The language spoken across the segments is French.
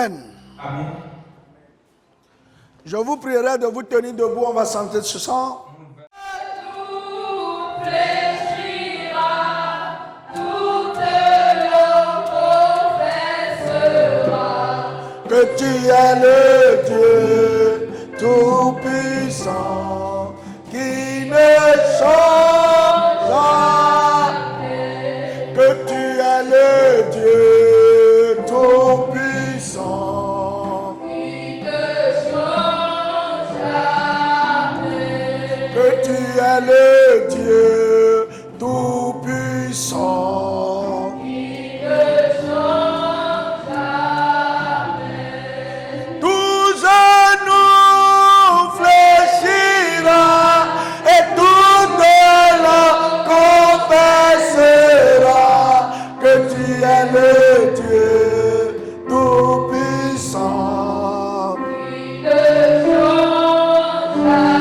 Amen. Amen. Je vous prierai de vous tenir debout, on va chanter ce chant. Que tu es le Dieu tout-puissant qui ne change jamais. Que tu es le Dieu tout-puissant qui ne change jamais. Que tu es le Dieu tout-puissant qui ne change jamais. Tout genou fléchira et toute langue confessera que tu es le Dieu tout-puissant qui ne change jamais.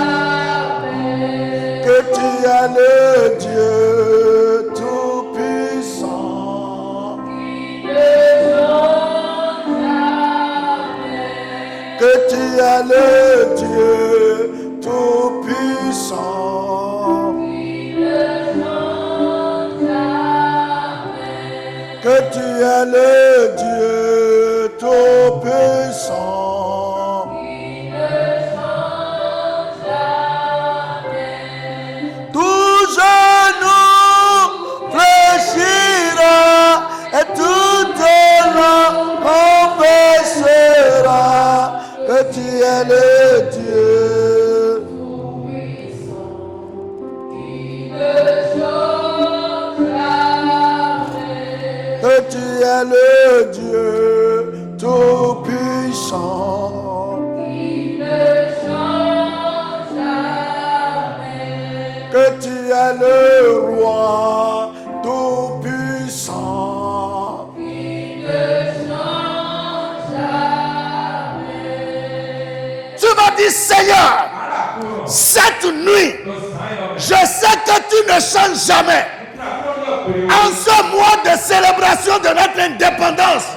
Que tu es le Dieu tout-puissant qui ne change jamais. Que tu es le Dieu tout-puissant qui ne change jamais. Que tu es le Dieu tout-puissant qui ne change jamais. Tout genou fléchira et toute langue confessera que tu es le Dieu tout-puissant qui ne change jamais. Que tu es le Dieu tout-puissant qui ne change jamais. Que tu es le roi tout-puissant qui ne change jamais. Tu m'as dit, Seigneur, cette nuit, je sais que tu ne changes jamais. En ce mois de célébration de notre indépendance,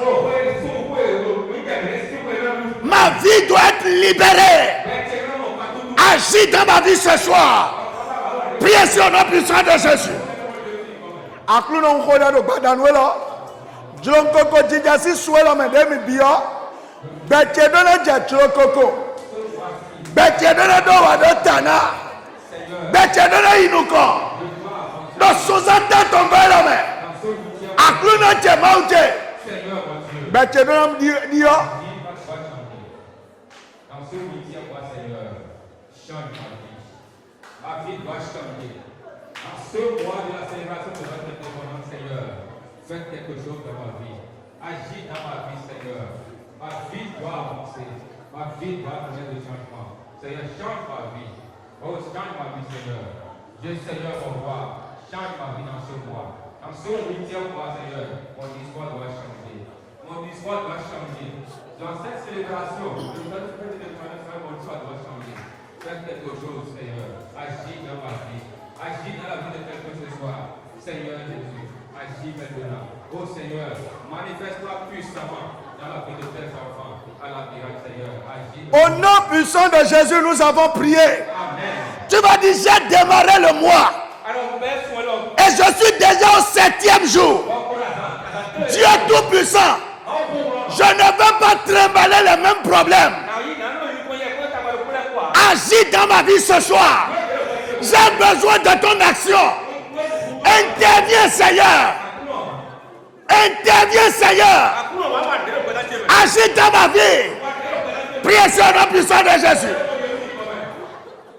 ma vie doit être libérée. Agis dans ma vie ce soir. Priez sur le nom puissant de Jésus. Akluno nkoda do badanuela. Jlonkoko dijasi suela medemi bio. Bekedona jachlokoko. Bekedona do wadotana. Bekedona inuko. Do suzanta tombela me. Akluno jemauje. Bekedona dio. Dans ce midi, moi, Seigneur, change ma vie. Ma vie doit changer. En ce mois de la célébration de notre indépendance, Seigneur, faites quelque chose dans ma vie. Agis dans ma vie, Seigneur. Ma vie doit avancer. Ma vie doit connaître le changement. Seigneur, change ma vie. Oh, change ma vie, Seigneur. Dieu, Seigneur, mon roi, change ma vie dans ce mois. Dans ce 8e mois, Seigneur, mon histoire doit changer. Mon histoire doit changer. Dans cette célébration, mon histoire doit changer. Faites quelque chose, Seigneur. Agis dans ma vie. Agis dans la vie de quelqu'un ce soir. Seigneur Jésus, agis maintenant. Oh Seigneur, manifeste-toi puissamment dans la vie de tes enfants. À la miracle, Seigneur. Agis. Au nom puissant de Jésus, nous avons prié. Amen. Tu m'as dit, j'ai démarré le mois. Et je suis déjà au 7e jour. Dieu tout-puissant. Je ne veux pas trimballer les mêmes problèmes. Agis dans ma vie ce soir. J'ai besoin de ton action. Interviens, Seigneur. Interviens, Seigneur. Agis dans ma vie. Priez sur le nom puissant de Jésus.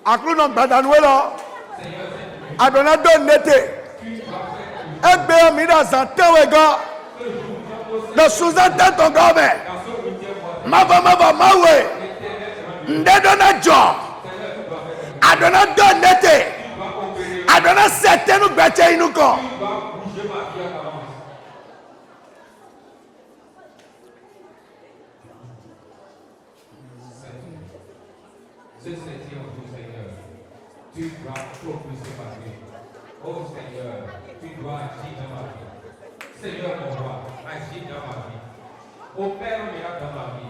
Akluno badanuela. Adona donete. Ebe amina zantewega. Le sous-entend ton gomme. Mava mawe. Ndedona jo. Adona donete. Adona setenu beche inuko. Ce 7e jour, Seigneur, tu dois propulser ma vie. Oh Seigneur, tu dois agir dans ma vie. Seigneur mon roi, agis dans ma vie. Opère un miracle dans ma vie.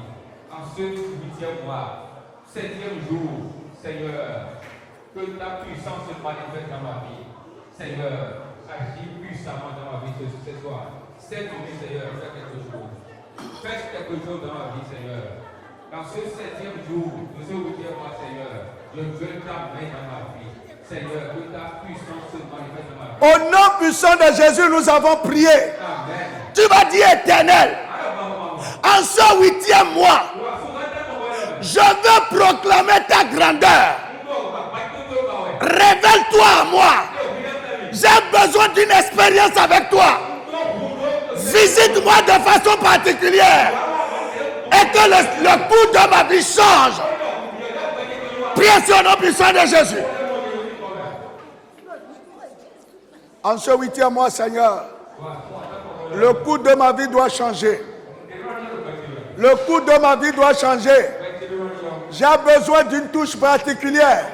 8e mois, 7e jour, Seigneur, que ta puissance se manifeste dans ma vie. Seigneur, agis puissamment dans ma vie ce soir. Cette nuit, Seigneur, fais quelque chose. Fais quelque chose dans ma vie, Seigneur. Dans ce 7e jour, de ce 8e mois, Seigneur, je veux ta main dans ma vie. Seigneur, que ta puissance se manifeste dans ma vie. Au nom puissant de Jésus, nous avons prié. Amen. Tu vas dire éternel, en ce 8e mois, je veux proclamer ta grandeur. Révèle-toi à moi. J'ai besoin d'une expérience avec toi. Visite-moi de façon particulière. Et que le cours de ma vie change. Priez sur le nom puissant de Jésus. En ce 8e mois, Seigneur, le cours de ma vie doit changer. Le cours de ma vie doit changer. J'ai besoin d'une touche particulière.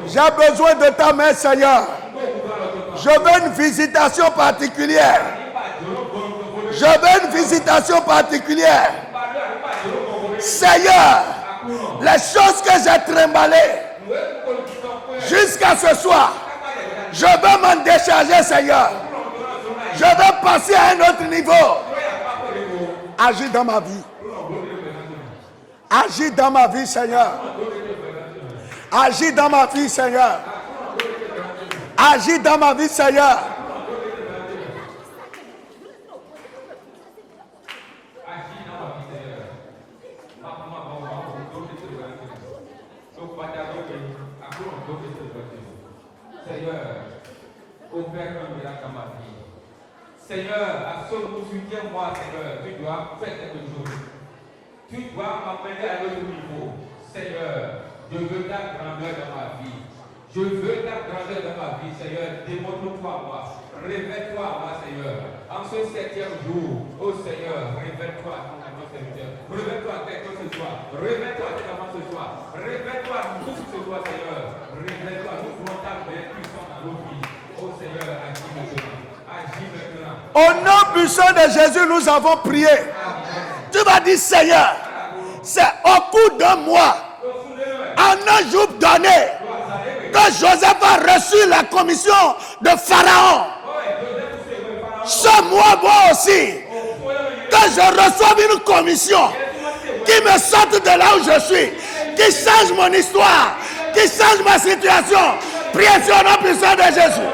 J'ai besoin de ta main, Seigneur. Je veux une visitation particulière. Je veux une visitation particulière. Seigneur, les choses que j'ai trimballées jusqu'à ce soir, je veux m'en décharger, Seigneur. Je veux passer à un autre niveau. Agis dans ma vie. Agis dans ma vie, Seigneur. Agis dans ma vie, Seigneur. Agis dans ma vie, Seigneur. Seigneur, à ce 8e mois, Seigneur, tu dois faire quelque chose. Tu dois m'amener à l'autre niveau. Seigneur, je veux ta grandeur dans ma vie. Je veux ta grandeur dans ma vie, Seigneur. Démontre-toi à moi. Révèle-toi à moi, Seigneur. En ce 7e jour, oh Seigneur, révèle-toi à ton ami serviteur. Révèle-toi à tes ce soir. Révèle-toi à tes amants ce soir. Révèle-toi à nous ce soir, Seigneur. Révèle-toi, nous voulons ta main puissante dans nos vies. Oh Seigneur, agis maintenant. Agis maintenant. Au nom puissant de Jésus, nous avons prié. Amen. Tu vas dire, Seigneur, c'est au cours d'un mois, en un jour donné, que Joseph a reçu la commission de Pharaon. Ce mois, moi aussi, que je reçoive une commission qui me sorte de là où je suis, qui change mon histoire, qui change ma situation. Priez sur le nom puissant de Jésus.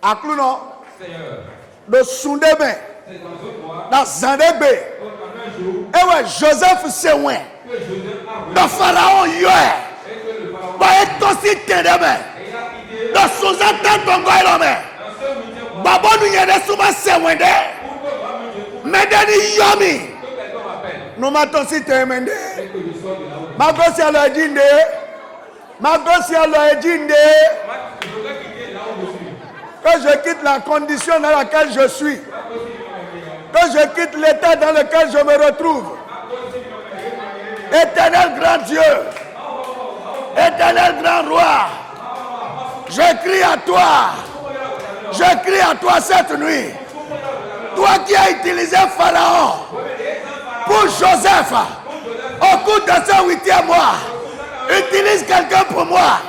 Akluno, le Sundebe, dans Zandebe, et ouais, Joseph Sewen, dans Pharaon Yoé, dans Tosi Tendebe, dans Suzanne Tongo Elome, Babo Nuyede Souma Sewende, Medeni Yomi, nous m'attendons si Temende, Magosi à l'Edinde, Magosi à l'Edinde. Que je quitte la condition dans laquelle je suis. Que je quitte l'état dans lequel je me retrouve. Éternel grand Dieu. Éternel grand roi. Je crie à toi. Je crie à toi cette nuit. Toi qui as utilisé Pharaon pour Joseph au cours de ce 8e mois. Utilise quelqu'un pour moi.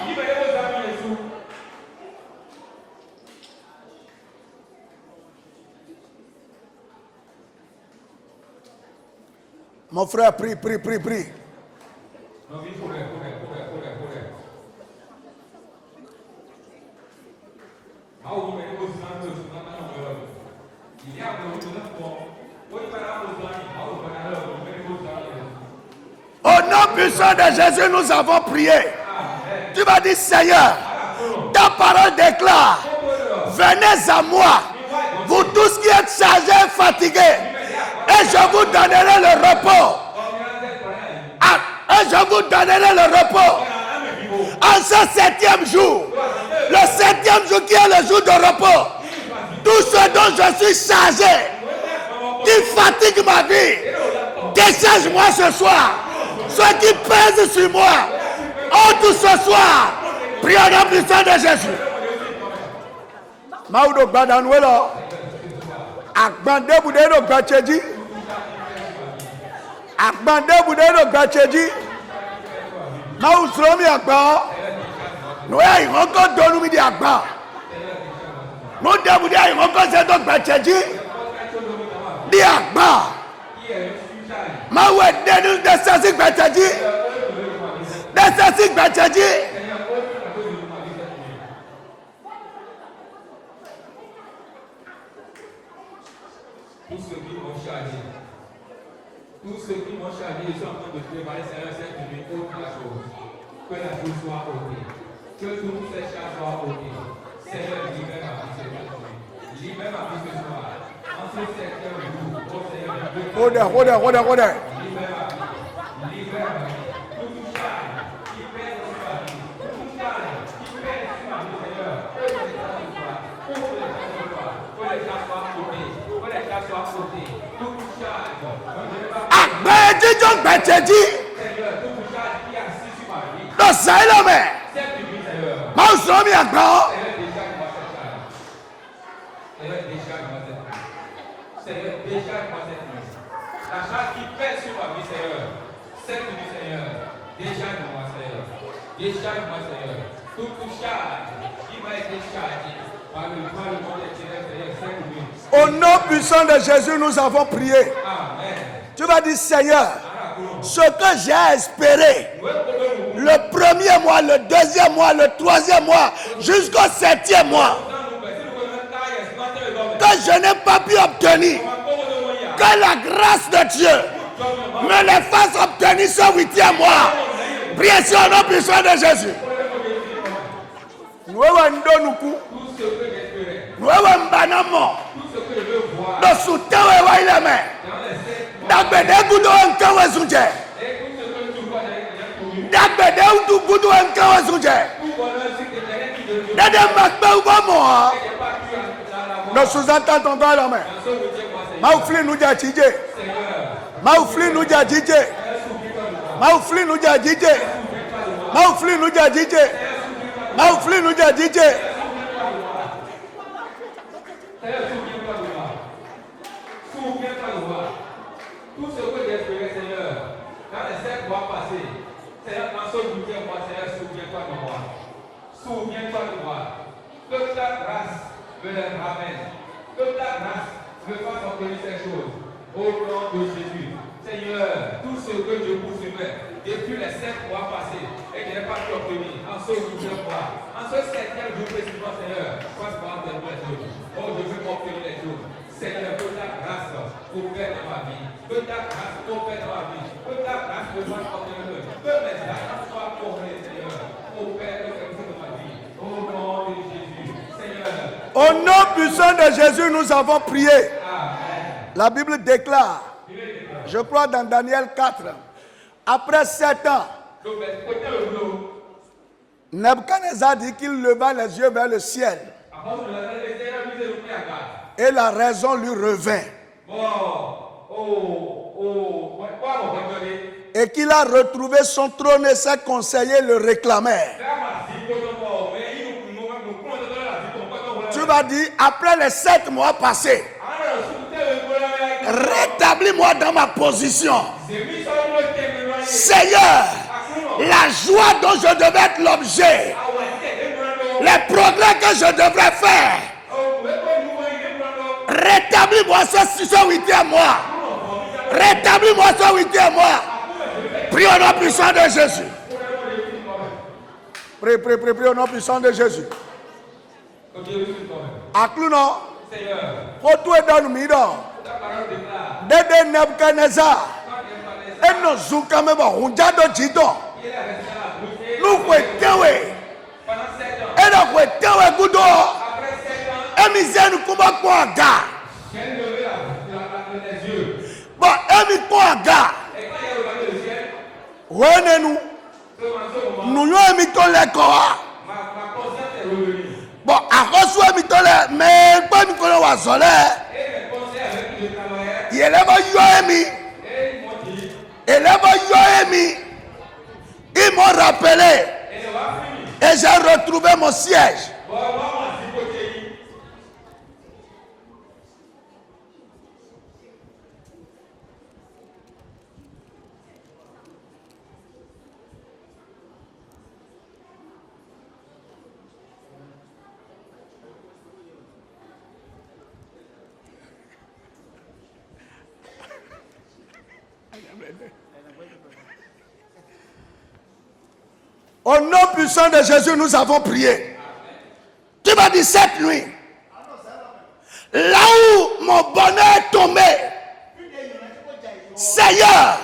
Mon frère, prie. Au nom puissant de Jésus, nous avons prié. Tu vas dire, Seigneur, ta parole déclare, venez à moi, vous tous qui êtes chargés et fatigués, et je vous donnerai le repos. Et je vous donnerai le repos. En ce 7e jour, le 7e jour qui est le jour de repos, tout ce dont je suis chargé, qui fatigue ma vie, décharge-moi ce soir. Ceux qui pèsent sur moi, ôte ce soir. Prions au nom puissant de Jésus. Maudo Badanwelo, Akbande Boudero Bacheji, Agbande budeno gacheji. Ma usromi agba. No ya ihoko donu mi di agba. No de bude ihoko se do gacheji. Di agba. Ma we denu de sasi gacheji. De sasi gacheji. Tous ceux qui m'ont chargé, ils sont en train de préparer Seigneur cette nuit autre chose. Que la joie soit ôtée. Que toutes ces charges soient ôtées. Seigneur, libère ma vie cette nuit. Libère ma vie ce soir. En ce secteur jour, oh Seigneur, Hold there. libère ma vie. Libère ma vie. Toute charge qui pèse sur ma vie. Toute charge qui pèse sur ma vie, Seigneur. Que les charges soient ôtées. Que les charges soient ôtées. Toute charge. Agbejijo gbecheji. Lo sailo me. Ma usromi agba. Seigneur, décharge-moi cette nuit. La charge qui pèse sur ma vie, Seigneur. Cette nuit, Seigneur. Décharge-moi, Seigneur. Décharge-moi, Seigneur. Toute charge qui m'a été chargée par le monde éternel, Seigneur, cette nuit. Au nom puissant de Jésus, nous avons prié. Amen. Tu vas dire, Seigneur, ce que j'ai espéré, le premier mois, le deuxième mois, le troisième mois, jusqu'au septième mois, que je n'ai pas pu obtenir, que la grâce de Dieu me les fasse obtenir ce huitième mois. Priez sur le nom puissant de Jésus. Nous avons Tout ce que j'espérais, nous avons banamo. tout ce que je veux voir, Nous soutenons les mains. dans les 7 mois, Dagbede gudu enkawe sunje. et tout ce que tu vois dans les Dagbede udu gudu enkawe sunje. tout bonheur, c'est que j'ai qui de Dieu, Dede makpe ubomo. j'ai pas pu la voir. Nous sous-entendons ton doigt la main. Dans ce huitième mois, Seigneur, Maufli nous dia tije. Seigneur, Maufli nous dia tije. Maufli nous dia tije. Maufli nous dia tije. Maufli nous dia tije. Seigneur, souviens-toi de moi. Souviens-toi de moi. Tout ce que j'ai espéré, Seigneur, dans les 7 mois passés, Seigneur, dans ce huitième mois, Seigneur, souviens-toi de moi. Souviens-toi de moi. Que ta grâce me les ramène. Que ta grâce me fasse obtenir ces choses. Au nom de Jésus. Seigneur, tout ce que je poursuivais depuis les 7 mois passés et que je n'ai pas pu obtenir en ce huitième mois, en ce septième jour précisément, Seigneur, fasse par exemple les choses. Oh, je veux obtenir les choses. Seigneur, que ta grâce opère dans ma vie. Que ta grâce opère dans ma vie. Que ta grâce me fasse obtenir le. Que mes attentes soient comblées, Seigneur. Opère quelque chose dans ma vie. Au nom de Jésus. Seigneur. Au nom puissant de Jésus, nous avons prié. Amen. La Bible déclare, je crois dans Daniel 4, après 7 ans, Donc, côté le boulot. Nebuchadnezzar dit qu'il leva les yeux vers le ciel Avant de la Seigneur, misez le prix à garde. et la raison lui revint. Et qu'il a retrouvé son trône et ses conseillers le réclamèrent. Tu vas dire, après les 7 mois passés, rétablis-moi dans ma position. Seigneur, la joie dont je devais être l'objet, les progrès que je devrais faire, rétablis-moi ce huitième mois. Rétablis-moi ce huitième mois. Prie au nom puissant de Jésus. Prie au nom puissant de Jésus. Akluno, Kotu edon mido, Dede Nebuchadnezzar, Eno Zukame ba Hunjado Jido, Lukwe Tewe, Eno Kwe Tewe Gudo, Emizenu Kuba Kwaga, Ba Emi Kwaga, Wenenu, Nuyo Emi Tolekoa. Bon, àkọsù ẹ̀mí tó lẹ̀ mẹ́ẹ̀gbọ́n mi kò lè wà sọ́lẹ̀. Ìyẹlẹ́bọ̀ yọ ẹ̀mí. Ìyẹlẹ́bọ̀ yọ ẹ̀mí. Ils m'ont rappelé. Et j'ai retrouvé mon siège. Au nom puissant de Jésus, nous avons prié. Tu m'as dit cette nuit, là où mon bonheur est tombé, Seigneur,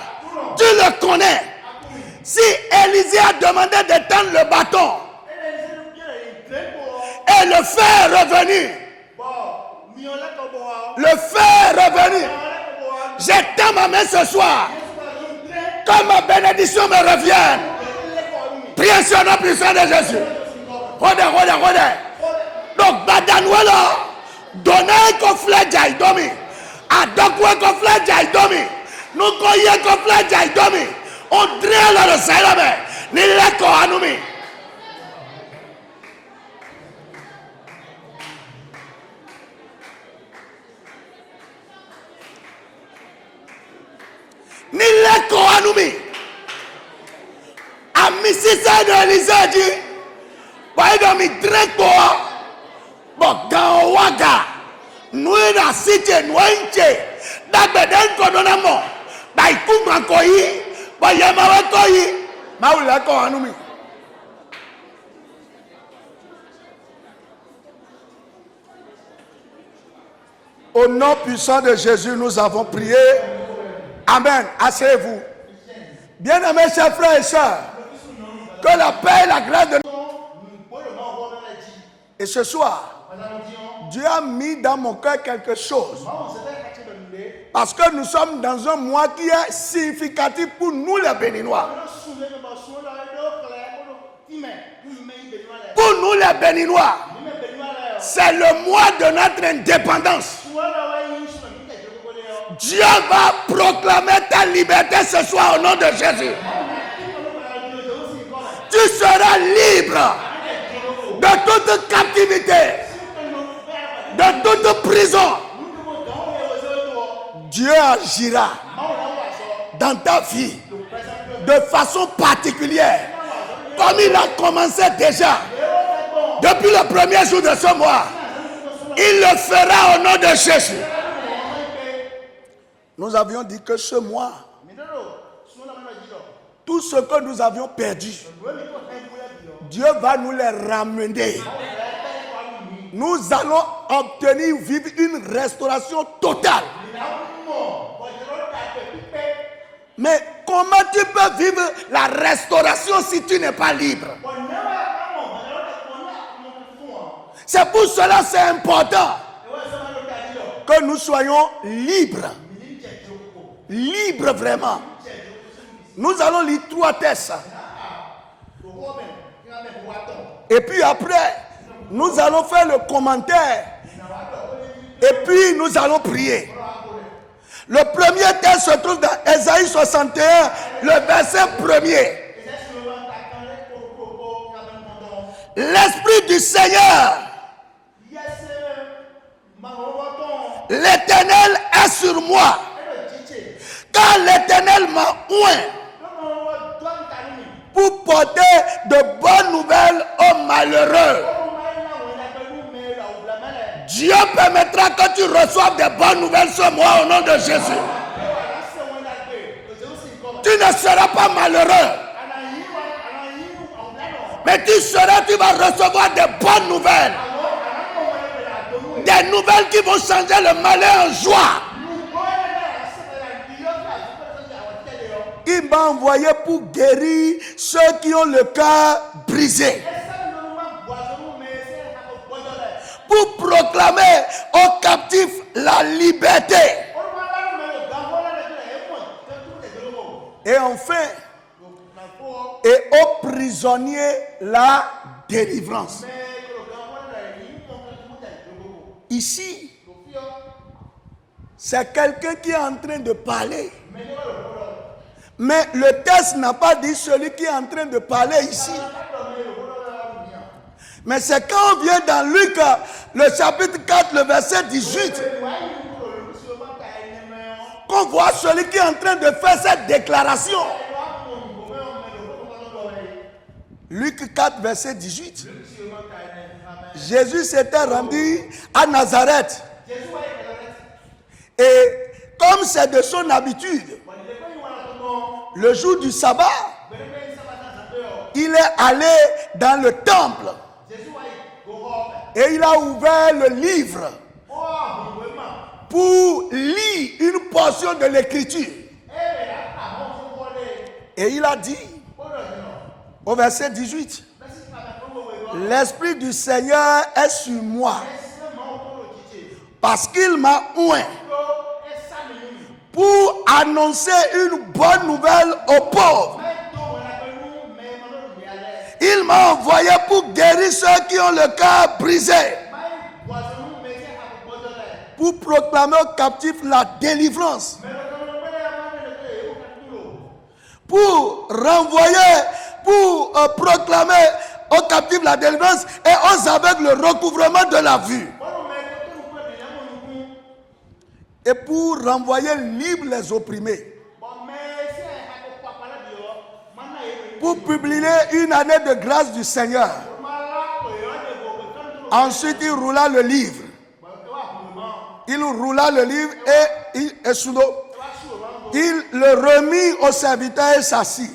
tu le connais. Si Élisée a demandé d'étendre le bâton et le feu est revenu, le feu est revenu, j'étends ma main ce soir, que ma bénédiction me revienne. Priez sur le nom puissant de Jésus. Rodez. Donc, Badanouela, donnez un conflit Jaïdomi. Adokwe conflit Jaïdomi. Nous koye conflit Jaïdomi. On drille le Saïlame. Ni leko Anoumi. Ni leko Anoumi. Amisisa de Élisée dit, Baïdomi dreko. Bon, waga, nous na cité, nous inche, d'abeden kodonamo, baïkouma koyi, bayamawa koyi, maoula ko anoumi. Au nom puissant de Jésus, nous avons prié. Amen. Asseyez-vous. Bien-aimés chers frères et sœurs, que la paix et la grâce de nous. Et ce soir, Dieu a mis dans mon cœur quelque chose. Parce que nous sommes dans un mois qui est significatif pour nous les Béninois. Pour nous les Béninois, c'est le mois de notre indépendance. Dieu va proclamer ta liberté ce soir au nom de Jésus. Tu seras libre de toute captivité, de toute prison. Dieu agira dans ta vie de façon particulière, comme il a commencé déjà depuis le premier jour de ce mois. Il le fera au nom de Jésus. Nous avions dit que ce mois, tout ce que nous avions perdu, Dieu va nous les ramener. Nous allons obtenir, vivre une restauration totale. Mais comment tu peux vivre la restauration si tu n'es pas libre? C'est pour cela que c'est important que nous soyons libres. Libres vraiment. Nous allons lire 3 textes. Et puis après, nous allons faire le commentaire. Et puis nous allons prier. Le premier texte se trouve dans Ésaïe 61, le verset 1er. L'Esprit du Seigneur, l'Éternel est sur moi. Car l'Éternel m'a oint pour porter de bonnes nouvelles aux malheureux. Dieu permettra que tu reçoives des bonnes nouvelles ce mois au nom de Jésus. Tu ne seras pas malheureux. Mais tu vas recevoir des bonnes nouvelles. Des nouvelles qui vont changer le malheur en joie. Il m'a envoyé pour guérir ceux qui ont le cœur brisé. Pour proclamer aux captifs la liberté. Et enfin, et aux prisonniers la délivrance. Ici, c'est quelqu'un qui est en train de parler. Mais le texte n'a pas dit celui qui est en train de parler ici. Mais c'est quand on vient dans Luc, le chapitre 4, le verset 18, qu'on voit celui qui est en train de faire cette déclaration. Luc 4, verset 18. Jésus s'était rendu à Nazareth. Et comme c'est de son habitude, le jour du sabbat, il est allé dans le temple et il a ouvert le livre pour lire une portion de l'écriture. Et il a dit, au verset 18, l'Esprit du Seigneur est sur moi, parce qu'il m'a oint pour annoncer une bonne nouvelle aux pauvres. Il m'a envoyé pour guérir ceux qui ont le cœur brisé, pour proclamer aux captifs la délivrance, pour renvoyer, pour proclamer aux captifs la délivrance et aux aveugles le recouvrement de la vue, et pour renvoyer libres les opprimés, pour publier une année de grâce du Seigneur. Ensuite, il roula le livre. Il roula le livre et il le remit au serviteur et s'assit.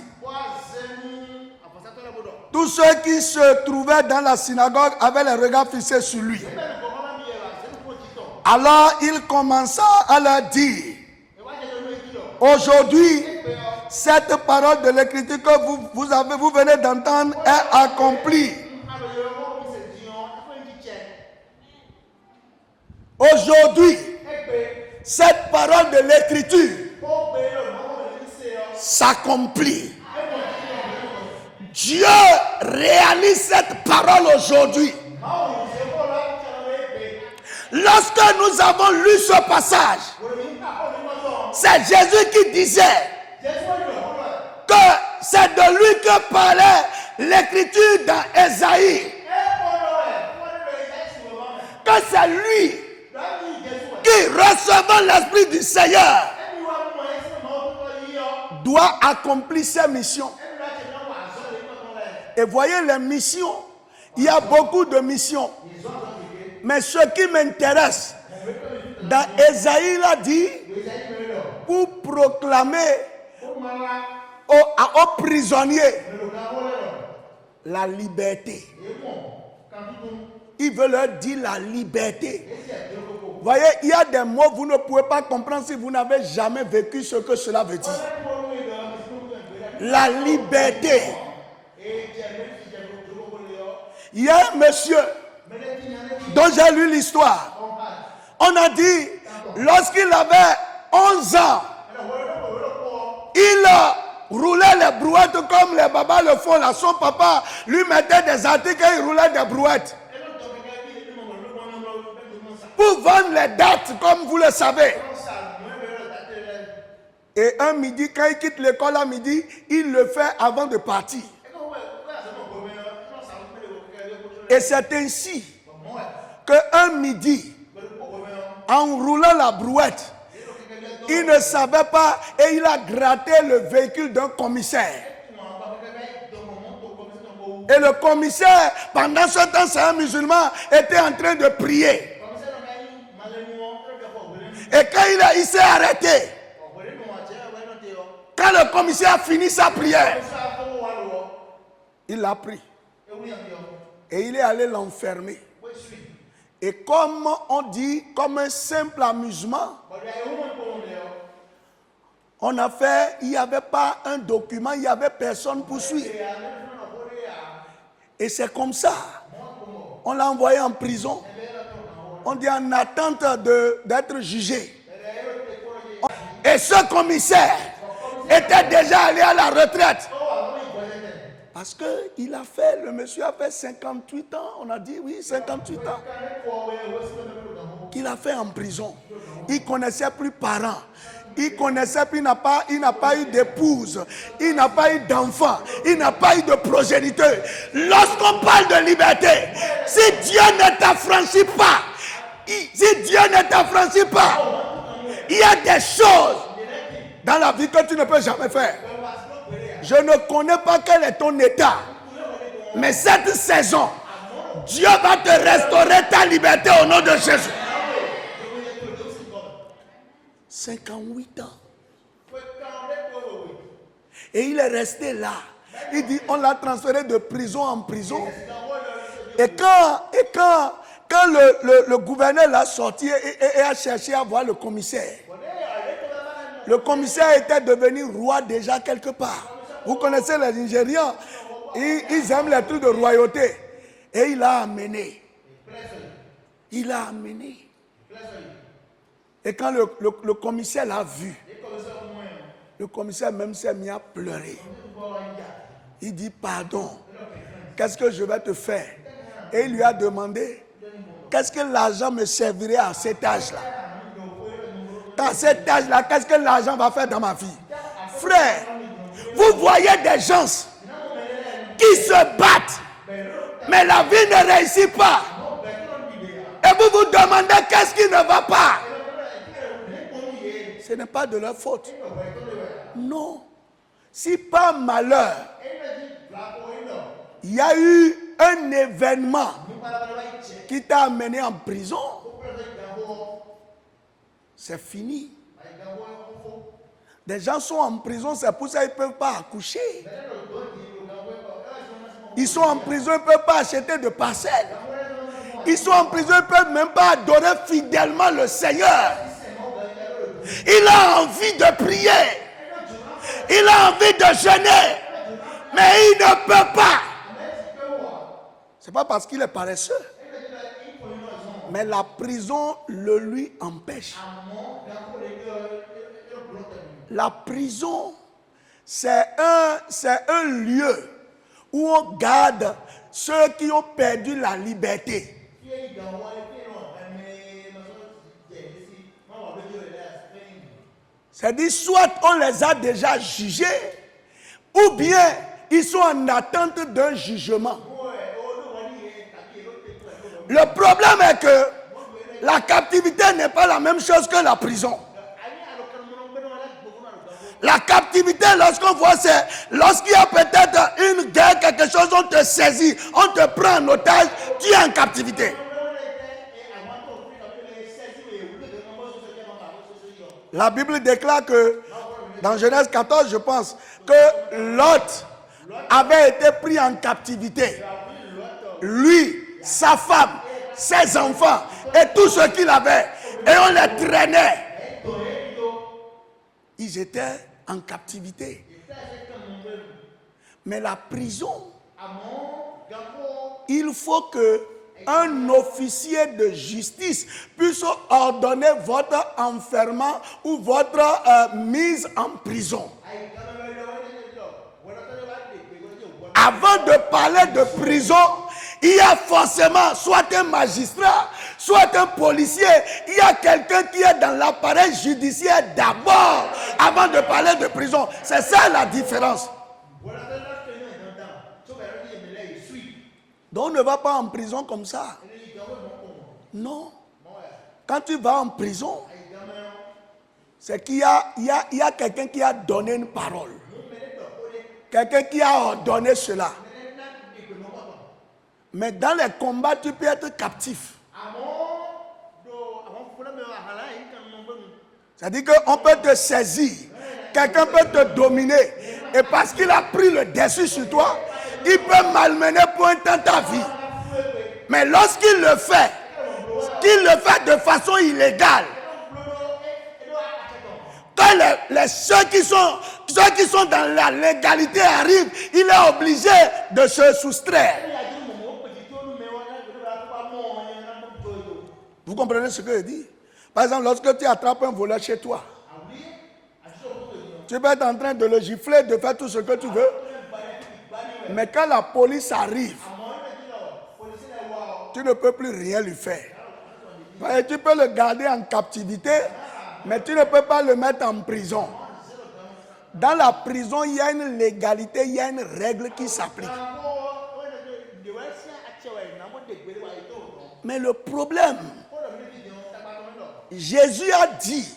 Tous ceux qui se trouvaient dans la synagogue avaient les regards fixés sur lui. Alors il commença à leur dire, aujourd'hui, cette parole de l'écriture que vous venez d'entendre est accomplie. Aujourd'hui, cette parole de l'écriture s'accomplit. Dieu réalise cette parole aujourd'hui. Lorsque nous avons lu ce passage, c'est Jésus qui disait que c'est de lui que parlait l'écriture dans Ésaïe. Que c'est lui qui, recevant l'Esprit du Seigneur, doit accomplir ses missions. Et voyez les missions, il y a beaucoup de missions. Mais ce qui m'intéresse, dans Ésaïe, il a dit, pour proclamer aux prisonniers la liberté. Il veut leur dire la liberté. Vous voyez, il y a des mots que vous ne pouvez pas comprendre si vous n'avez jamais vécu ce que cela veut dire. La liberté. Il y a un monsieur dont j'ai lu l'histoire. On a dit, lorsqu'il avait 11 ans, il roulait les brouettes comme les babas le font là. Son papa lui mettait des articles et il roulait des brouettes pour vendre les dates, comme vous le savez. Et un midi, quand il quitte l'école à midi, il le fait avant de partir. Et c'est ainsi qu'un midi, en roulant la brouette, il ne savait pas et il a gratté le véhicule d'un commissaire. Et le commissaire, pendant ce temps, c'est un musulman, était en train de prier. Et quand il s'est arrêté, quand le commissaire a fini sa prière, il l'a pris. Et il est allé l'enfermer. Et comme on dit, comme un simple amusement, on a fait, il n'y avait pas un document, il n'y avait personne pour suivre. Et c'est comme ça. On l'a envoyé en prison. On dit en attente d'être jugé. Et ce commissaire était déjà allé à la retraite. Parce que le monsieur a fait 58 ans. On a dit oui, 58 ans. Qu'il a fait en prison. Il ne connaissait plus parents. Il connaissait plus, il n'a pas eu d'épouse. Il n'a pas eu d'enfant. Il n'a pas eu de progéniteur. Lorsqu'on parle de liberté, si Dieu ne t'affranchit pas, il y a des choses dans la vie que tu ne peux jamais faire. Je ne connais pas quel est ton état. Mais cette saison, Dieu va te restaurer ta liberté au nom de Jésus. 58 ans. Et il est resté là. Il dit, on l'a transféré de prison en prison. Et quand le gouverneur l'a sorti et a cherché à voir le commissaire était devenu roi déjà quelque part. Vous connaissez les Nigérians, ils aiment les trucs de royauté. Et il l'a amené. Et quand le commissaire l'a vu, le commissaire même s'est mis à pleurer. Il dit, pardon, qu'est-ce que je vais te faire? Et il lui a demandé, qu'est-ce que l'argent me servirait à cet âge-là? À cet âge-là, qu'est-ce que l'argent va faire dans ma vie? Frère, vous voyez des gens qui se battent, mais la vie ne réussit pas. Et vous vous demandez qu'est-ce qui ne va pas. Ce n'est pas de leur faute. Non. Si par malheur, il y a eu un événement qui t'a amené en prison, c'est fini. Des gens sont en prison, c'est pour ça qu'ils ne peuvent pas accoucher. Ils sont en prison, ils ne peuvent pas acheter de parcelles. Ils sont en prison, ils ne peuvent même pas adorer fidèlement le Seigneur. Il a envie de prier. Il a envie de jeûner. Mais il ne peut pas. Ce n'est pas parce qu'il est paresseux. Mais la prison le lui empêche. La prison, c'est un lieu où on garde ceux qui ont perdu la liberté. C'est-à-dire, soit on les a déjà jugés, ou bien ils sont en attente d'un jugement. Le problème est que la captivité n'est pas la même chose que la prison. La captivité, lorsqu'on voit, c'est lorsqu'il y a peut-être une guerre, quelque chose, on te saisit, on te prend en otage, tu es en captivité. La Bible déclare que, dans Genèse 14, je pense, que Lot avait été pris en captivité. Lui, sa femme, ses enfants et tout ce qu'il avait. Et on les traînait. Ils étaient en captivité. Mais la prison, il faut que un officier de justice puisse ordonner votre enfermement ou votre mise en prison. Avant de parler de prison, il y a forcément soit un magistrat, soit un policier. Il y a quelqu'un qui est dans l'appareil judiciaire d'abord, avant de parler de prison. C'est ça la différence. Donc on ne va pas en prison comme ça. Non. Quand tu vas en prison, c'est qu'il y a quelqu'un qui a donné une parole. Quelqu'un qui a ordonné cela. Mais dans les combats, tu peux être captif. C'est-à-dire qu'on peut te saisir. Quelqu'un peut te dominer. Et parce qu'il a pris le dessus sur toi, il peut malmener pour un temps ta vie. Mais lorsqu'il le fait, qu'il le fait de façon illégale, quand ceux qui sont dans la légalité arrivent, il est obligé de se soustraire. Vous comprenez ce que je dis? Par exemple, lorsque tu attrapes un voleur chez toi, tu peux être en train de le gifler, de faire tout ce que tu veux. Mais quand la police arrive, tu ne peux plus rien lui faire. Tu peux le garder en captivité, mais tu ne peux pas le mettre en prison. Dans la prison, il y a une légalité, il y a une règle qui s'applique. Mais le problème, Jésus a dit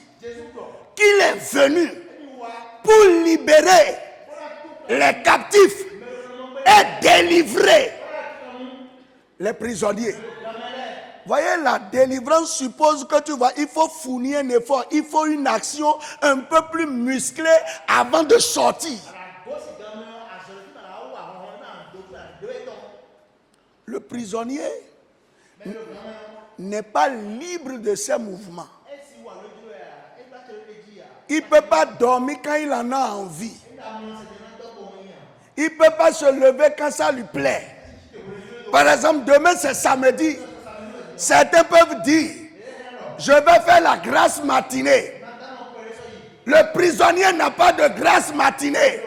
qu'il est venu pour libérer les captifs et délivrer les prisonniers. Voyez, la délivrance suppose que il faut fournir un effort, il faut une action un peu plus musclée avant de sortir. Le prisonnier n'est pas libre de ses mouvements. Il ne peut pas dormir quand il en a envie. Il ne peut pas se lever quand ça lui plaît. Par exemple, demain c'est samedi. Certains peuvent dire, je vais faire la grâce matinée. Le prisonnier n'a pas de grâce matinée.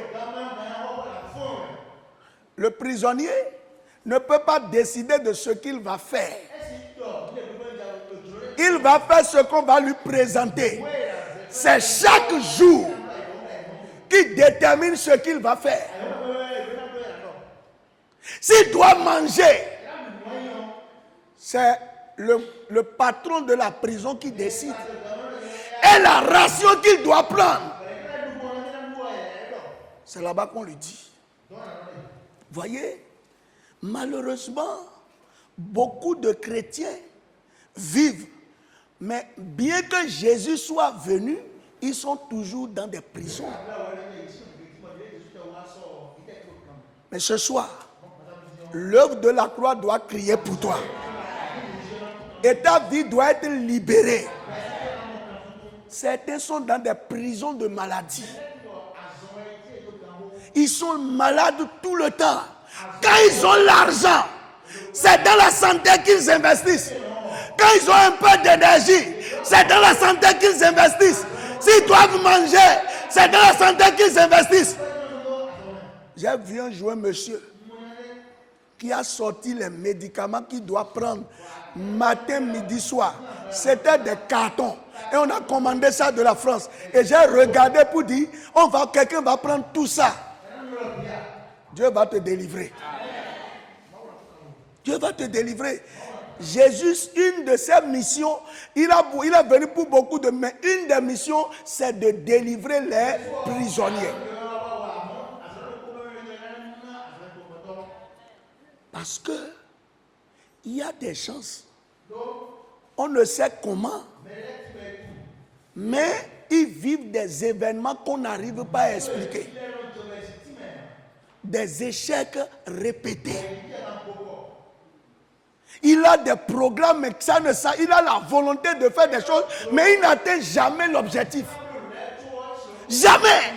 Le prisonnier ne peut pas décider de ce qu'il va faire. Il va faire ce qu'on va lui présenter. C'est chaque jour qui détermine ce qu'il va faire. S'il doit manger, c'est le patron de la prison qui décide. Et la ration qu'il doit prendre, c'est là-bas qu'on lui dit. Voyez, malheureusement, beaucoup de chrétiens vivent, mais bien que Jésus soit venu, ils sont toujours dans des prisons. Mais ce soir, l'œuvre de la croix doit crier pour toi. Et ta vie doit être libérée. Certains sont dans des prisons de maladie. Ils sont malades tout le temps. Quand ils ont l'argent, c'est dans la santé qu'ils investissent. Quand ils ont un peu d'énergie, c'est dans la santé qu'ils investissent. S'ils doivent manger, c'est dans la santé qu'ils investissent. J'ai vu un jour un monsieur qui a sorti les médicaments qu'il doit prendre matin, midi, soir. C'était des cartons. Et on a commandé ça de la France. Et j'ai regardé pour dire, quelqu'un va prendre tout ça. Dieu va te délivrer. Dieu va te délivrer. Jésus, une de ses missions, il est venu pour beaucoup de, mais une des missions, c'est de délivrer les prisonniers. Parce que il y a des chances. On ne sait comment. Mais ils vivent des événements qu'on n'arrive pas à expliquer. Des échecs répétés. Il a des programmes, mais il a la volonté de faire des choses, mais il n'atteint jamais l'objectif. Jamais.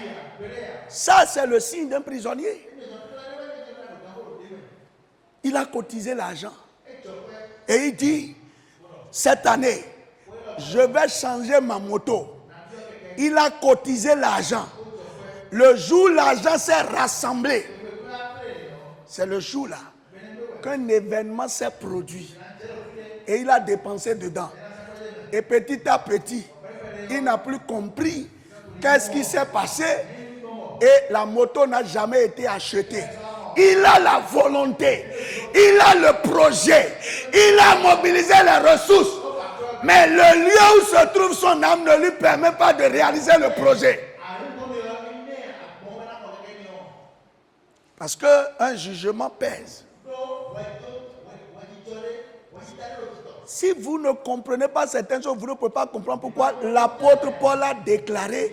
Ça, c'est le signe d'un prisonnier. Il a cotisé l'argent. Et il dit, cette année, je vais changer ma moto. Il a cotisé l'argent. Le jour où l'argent s'est rassemblé, c'est le jour-là qu'un événement s'est produit. Et il a dépensé dedans. Et petit à petit, il n'a plus compris qu'est-ce qui s'est passé. Et la moto n'a jamais été achetée. Il a la volonté, il a le projet, il a mobilisé les ressources. Mais le lieu où se trouve son âme ne lui permet pas de réaliser le projet. Parce qu'un jugement pèse. Si vous ne comprenez pas certaines choses, vous ne pouvez pas comprendre pourquoi l'apôtre Paul a déclaré: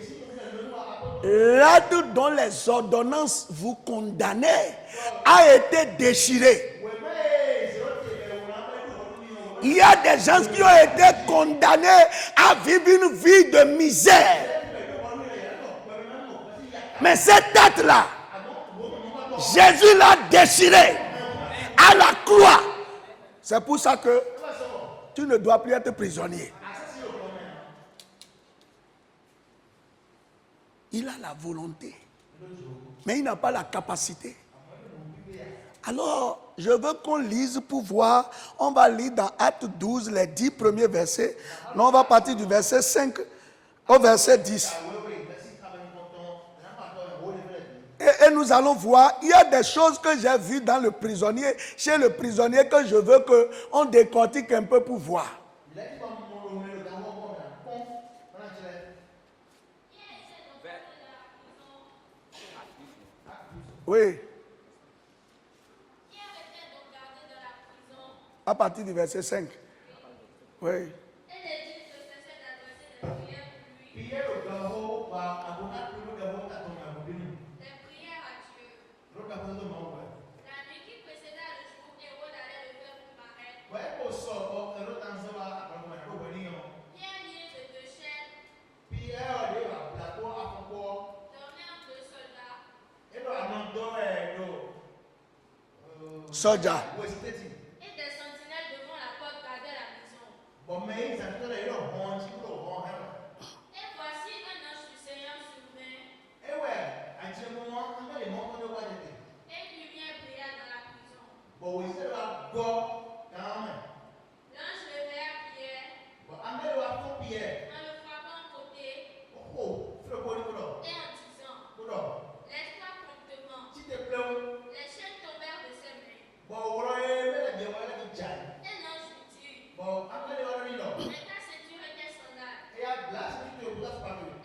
l'acte dont les ordonnances vous condamnaient a été déchiré. Il y a des gens qui ont été condamnés à vivre une vie de misère. Mais cet acte-là, Jésus l'a déchiré à la croix. C'est pour ça que tu ne dois plus être prisonnier. Il a la volonté, mais il n'a pas la capacité. Alors, je veux qu'on lise pour voir. On va lire dans Actes 12, les 10 premiers versets. Nous, on va partir du verset 5 au verset 10. Et nous allons voir, il y a des choses que j'ai vues dans le prisonnier, chez le prisonnier, que je veux qu'on décortique un peu pour voir. Oui. À partir du verset 5. Oui. Soja. Et des sentinelles devant la porte gardaient la prison. Et voici un ange du Seigneur survint. Et une lumière brilla dans la prison. L'ange réveilla Pierre en le frappant au côté et en disant, lève-toi promptement. Les chaînes tombèrent de ses mains. Et l'ange lui dit, mets ta ceinture et tes sandales. Et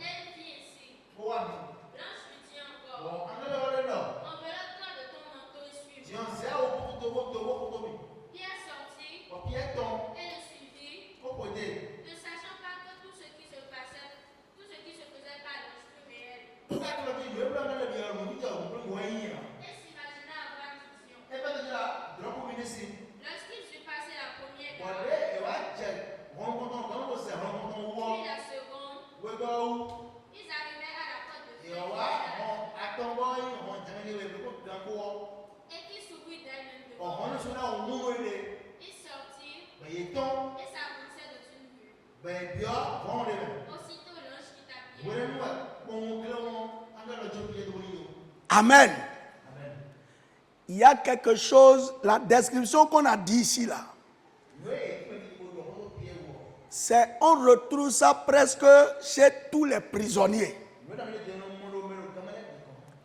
il fit ainsi. L'ange lui dit encore, enveloppe-toi de ton manteau et suis-moi. Pierre sortit et le suivit, ne sachant pas que tout ce qui se faisait par l'esprit réel. Et s'imagina avoir une vision. Lorsqu'il fut passé la première gare, puis la seconde, ils arrivèrent à la porte de feu et qui s'ouvrit d'elle-même devant eux. Ils sortirent et s'avançaient de une vue. Aussitôt l'ange quitta Pierre. Amen. Il y a quelque chose, la description qu'on a dit ici là, c'est, on retrouve ça presque chez tous les prisonniers.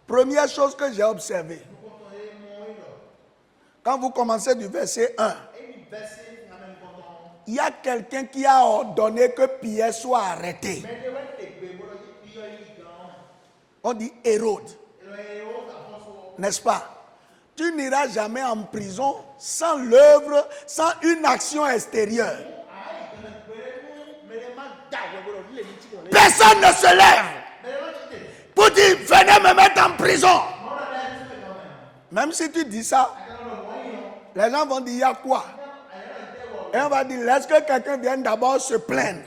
Première chose que j'ai observée, quand vous commencez du verset 1, il y a quelqu'un qui a ordonné que Pierre soit arrêté. On dit Hérode, n'est-ce pas? Tu n'iras jamais en prison sans l'œuvre, sans une action extérieure. Personne ne se lève pour dire venez me mettre en prison. Même si tu dis ça, les gens vont dire il y a quoi? Et on va dire laisse que quelqu'un vienne d'abord se plaindre.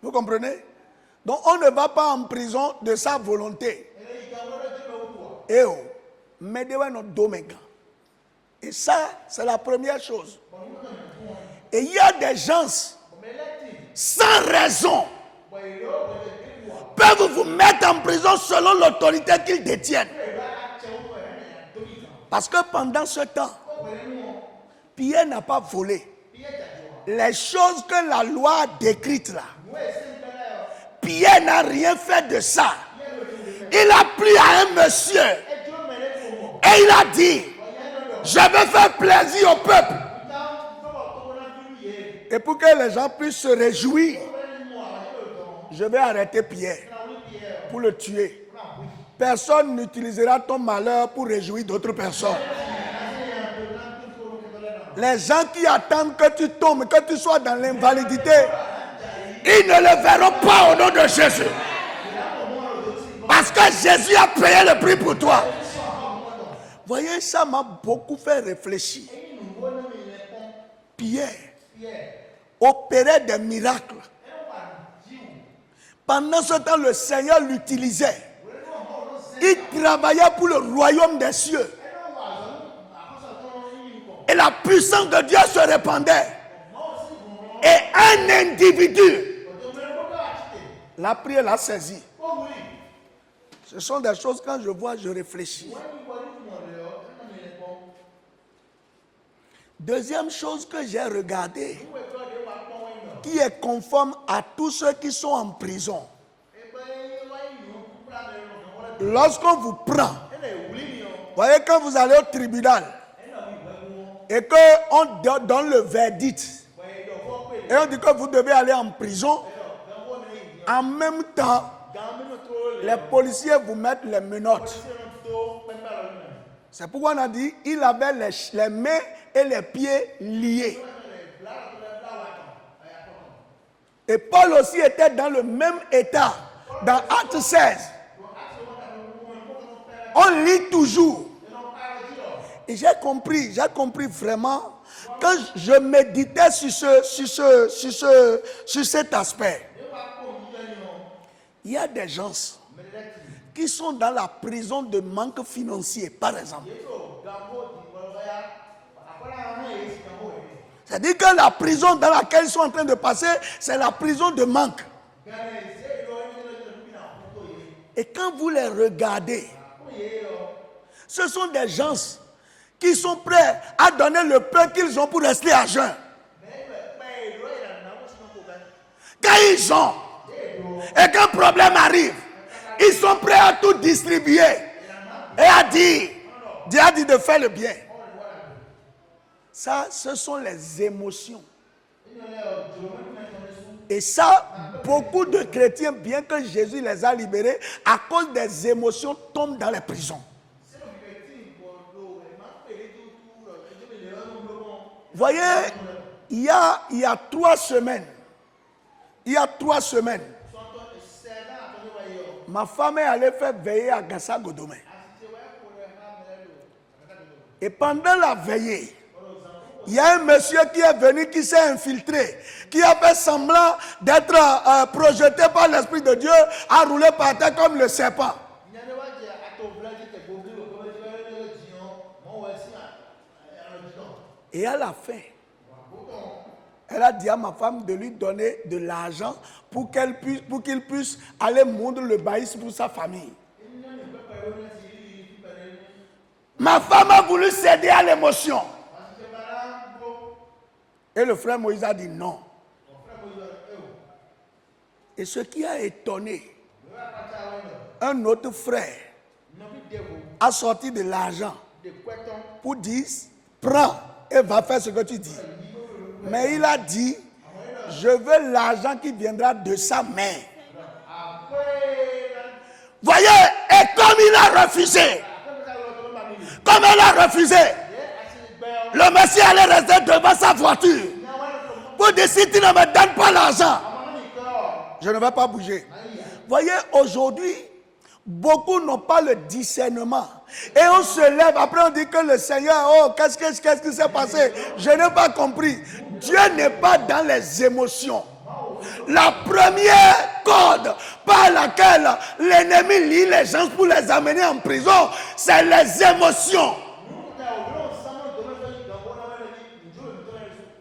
Vous comprenez? Donc on ne va pas en prison de sa volonté. Et oh, mais de notre domaine. Et ça, c'est la première chose. Et il y a des gens sans raison peuvent vous mettre en prison selon l'autorité qu'ils détiennent. Parce que pendant ce temps, Pierre n'a pas volé. Les choses que la loi a décrites là, Pierre n'a rien fait de ça. Il a plu à un monsieur et il a dit, je vais faire plaisir au peuple. Et pour que les gens puissent se réjouir, je vais arrêter Pierre pour le tuer. Personne n'utilisera ton malheur pour réjouir d'autres personnes. Les gens qui attendent que tu tombes, que tu sois dans l'invalidité, ils ne le verront pas au nom de Jésus. Parce que Jésus a payé le prix pour toi. Voyez, ça m'a beaucoup fait réfléchir. Pierre opérait des miracles. Pendant ce temps, le Seigneur l'utilisait. Il travaillait pour le royaume des cieux. Et la puissance de Dieu se répandait. Et un individu l'a pris et l'a saisi. Ce sont des choses, quand je vois, je réfléchis. Deuxième chose que j'ai regardée, qui est conforme à tous ceux qui sont en prison. Lorsqu'on vous prend, voyez, quand vous allez au tribunal et qu'on donne le verdict et on dit que vous devez aller en prison, en même temps, les policiers vous mettent les menottes. C'est pourquoi on a dit il avait les mains et les pieds liés. Et Paul aussi était dans le même état. Dans Acte 16. On lit toujours. Et j'ai compris vraiment, quand je méditais sur cet aspect, il y a des gens qui sont dans la prison de manque financier, par exemple. C'est-à-dire que la prison dans laquelle ils sont en train de passer, c'est la prison de manque. Et quand vous les regardez, ce sont des gens qui sont prêts à donner le peu qu'ils ont pour rester à jeun. Quand ils ont, et qu'un problème arrive, ils sont prêts à tout distribuer et à dire, Dieu a dit de faire le bien. Ça, ce sont les émotions. Et ça, beaucoup de chrétiens, bien que Jésus les a libérés, à cause des émotions, tombent dans les prisons. Voyez, il y a 3 semaines, ma femme est allée faire veiller à Gassa Godomé. Et pendant la veillée, il y a un monsieur qui est venu, qui s'est infiltré, qui a fait semblant d'être projeté par l'Esprit de Dieu, à rouler par terre comme le serpent. Et à la fin, elle a dit à ma femme de lui donner de l'argent pour qu'il puisse aller moudre le baïs pour sa famille. Ma femme a voulu céder à l'émotion. Et le frère Moïse a dit non. Et ce qui a étonné, un autre frère a sorti de l'argent pour dire, prends et va faire ce que tu dis. Mais il a dit, je veux l'argent qui viendra de sa main. Voyez, et comme il a refusé, comme elle a refusé, le monsieur allait rester devant sa voiture pour dire, si tu ne me donnes pas l'argent, je ne vais pas bouger. Voyez, aujourd'hui, beaucoup n'ont pas le discernement. Et on se lève, après on dit que le Seigneur, oh, qu'est-ce qui s'est passé? Je n'ai pas compris. Dieu n'est pas dans les émotions. La première corde par laquelle l'ennemi lie les gens pour les amener en prison, c'est les émotions.